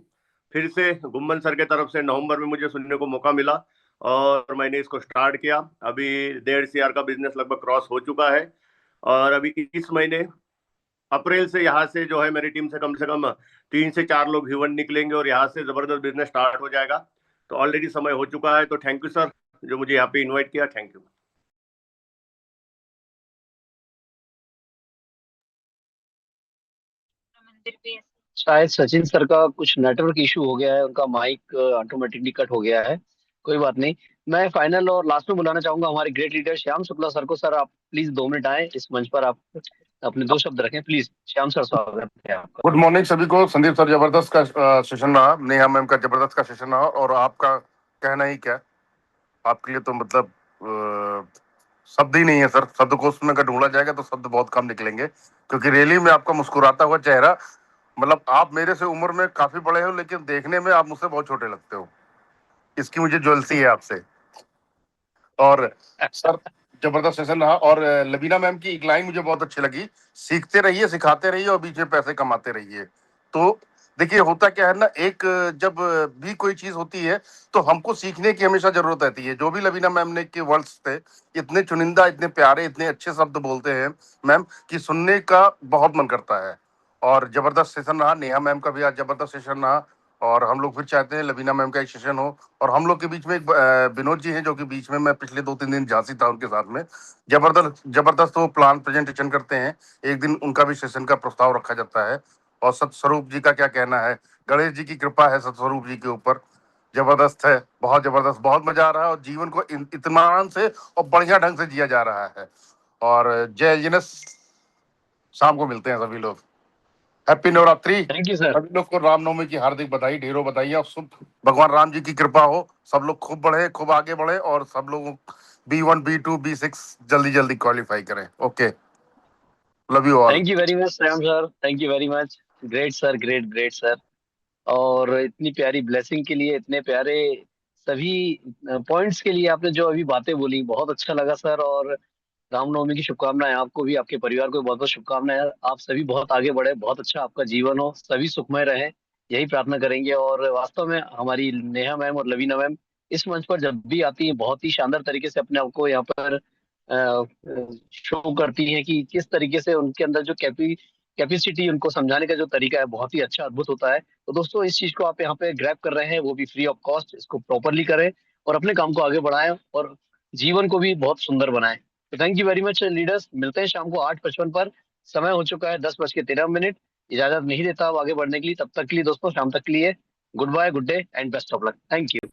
फिर से गुम्मन सर के तरफ से नवंबर में मुझे सुनने को मौका मिला और मैंने इसको स्टार्ट किया। अभी 1.5 CR का बिजनेस लगभग क्रॉस हो चुका है और अभी इस महीने अप्रैल से यहाँ से जो है मेरी टीम से कम 3 से 4 लोग ह्यूमन निकलेंगे और यहाँ से जबरदस्त बिजनेस स्टार्ट हो जाएगा। तो ऑलरेडी समय हो चुका है। तो थैंक यू सर जो मुझे यहाँ पे इनवाइट किया, थैंक यू। शायद सचिन सर का कुछ नेटवर्क इशू हो गया है, उनका माइक ऑटोमेटिकली कट हो गया है। कोई बात नहीं, मैं फाइनल और लास्ट में बुलाना चाहूंगा हमारे great leader Shyam Shukla sir को। सर आप प्लीज 2 मिनट आए इस मंच पर, आप अपने 2 शब्द रखें प्लीज। श्याम सर स्वागत है आपका। गुड मॉर्निंग सभी को। संदीप सर जबरदस्त का सेशन रहा, नेहा मैम का जबरदस्त का सेशन रहा और आपका कहना ही क्या, आपके लिए तो मतलब शब्द ही नहीं है सर। शब्दकोश में अगर ढूंढा जाएगा तो शब्द बहुत कम निकलेंगे, क्योंकि रैली में आपका मुस्कुराता हुआ चेहरा, मतलब आप मेरे से उम्र में काफी बड़े हो लेकिन देखने में आप मुझसे बहुत छोटे लगते हो, इसकी मुझे ज्वेलसी है आपसे। और सर जबरदस्त सेशन रहा। और लबीना मैम की एक लाइन मुझे बहुत अच्छी लगी, सीखते रहिए, सिखाते रहिए और बीच में पैसे कमाते रहिए। तो देखिए होता क्या है ना, एक जब भी कोई चीज होती है तो हमको सीखने की हमेशा जरूरत रहती है। जो भी लबीना मैम ने के वर्ड्स थे, इतने चुनिंदा, इतने प्यारे, इतने अच्छे शब्द बोलते हैं मैम कि सुनने का बहुत मन करता है। और जबरदस्त सेशन रहा। नेहा मैम का भी आज जबरदस्त सेशन रहा और हम लोग फिर चाहते हैं लबीना मैम का एक सेशन हो। और हम लोग के बीच में एक विनोद जी हैं, जो कि बीच में मैं पिछले 2-3 दिन झांसी था उनके साथ में। जबरदस्त जबरदस्त वो प्लान प्रेजेंटेशन करते हैं। एक दिन उनका भी सेशन का प्रस्ताव रखा जाता है। और सतस्वरूप जी का क्या कहना है, गणेश जी की कृपा है सतस्वरूप जी के ऊपर, जबरदस्त है, बहुत जबरदस्त, बहुत मजा आ रहा है। और जीवन को इत्मीनान से और बढ़िया ढंग से जिया जा रहा है। और जय जिनस, शाम को मिलते हैं सभी लोग। Happy Navratri. Thank you sir. सभी लोग को रामनवमी की हार्दिक बधाई, ढेरों बधाई। और शुभ भगवान राम जी की कृपा हो, सब लोग खूब बढ़े, खूब आगे बढ़े और सब लोग B1 B2 B6 जल्दी जल्दी क्वालिफाई करें। Okay, love you all. Thank you very much Shyam sir, thank you very much. Great sir, great great sir. और इतनी प्यारी ब्लेसिंग के लिए, इतने प्यारे सभी पॉइंट्स के लिए आपने जो अभी बातें बोली, बहुत अच्छा लगा सर। और रामनवमी की शुभकामनाएं आपको भी, आपके परिवार को बहुत बहुत शुभकामनाएं। आप सभी बहुत आगे बढ़े, बहुत अच्छा आपका जीवन हो, सभी सुखमय रहे, यही प्रार्थना करेंगे। और वास्तव में हमारी नेहा मैम और लवीना मैम इस मंच पर जब भी आती हैं, बहुत ही शानदार तरीके से अपने आप को यहाँ पर शो करती हैं कि किस तरीके से उनके अंदर जो कैपेसिटी, उनको समझाने का जो तरीका है, बहुत ही अच्छा, अद्भुत होता है। तो दोस्तों, इस चीज को आप यहाँ पे ग्रैब कर रहे हैं, वो भी फ्री ऑफ कॉस्ट। इसको प्रॉपरली करें और अपने काम को आगे बढ़ाएं और जीवन को भी बहुत सुंदर बनाएं। तो thank you very much leaders. मिलते हैं शाम को 8:55 पर। समय हो चुका है 10:13। इजाजत नहीं देता अब आगे बढ़ने के लिए। तब तक के लिए दोस्तों, शाम तक के लिए good bye, good day and best of luck. Thank you.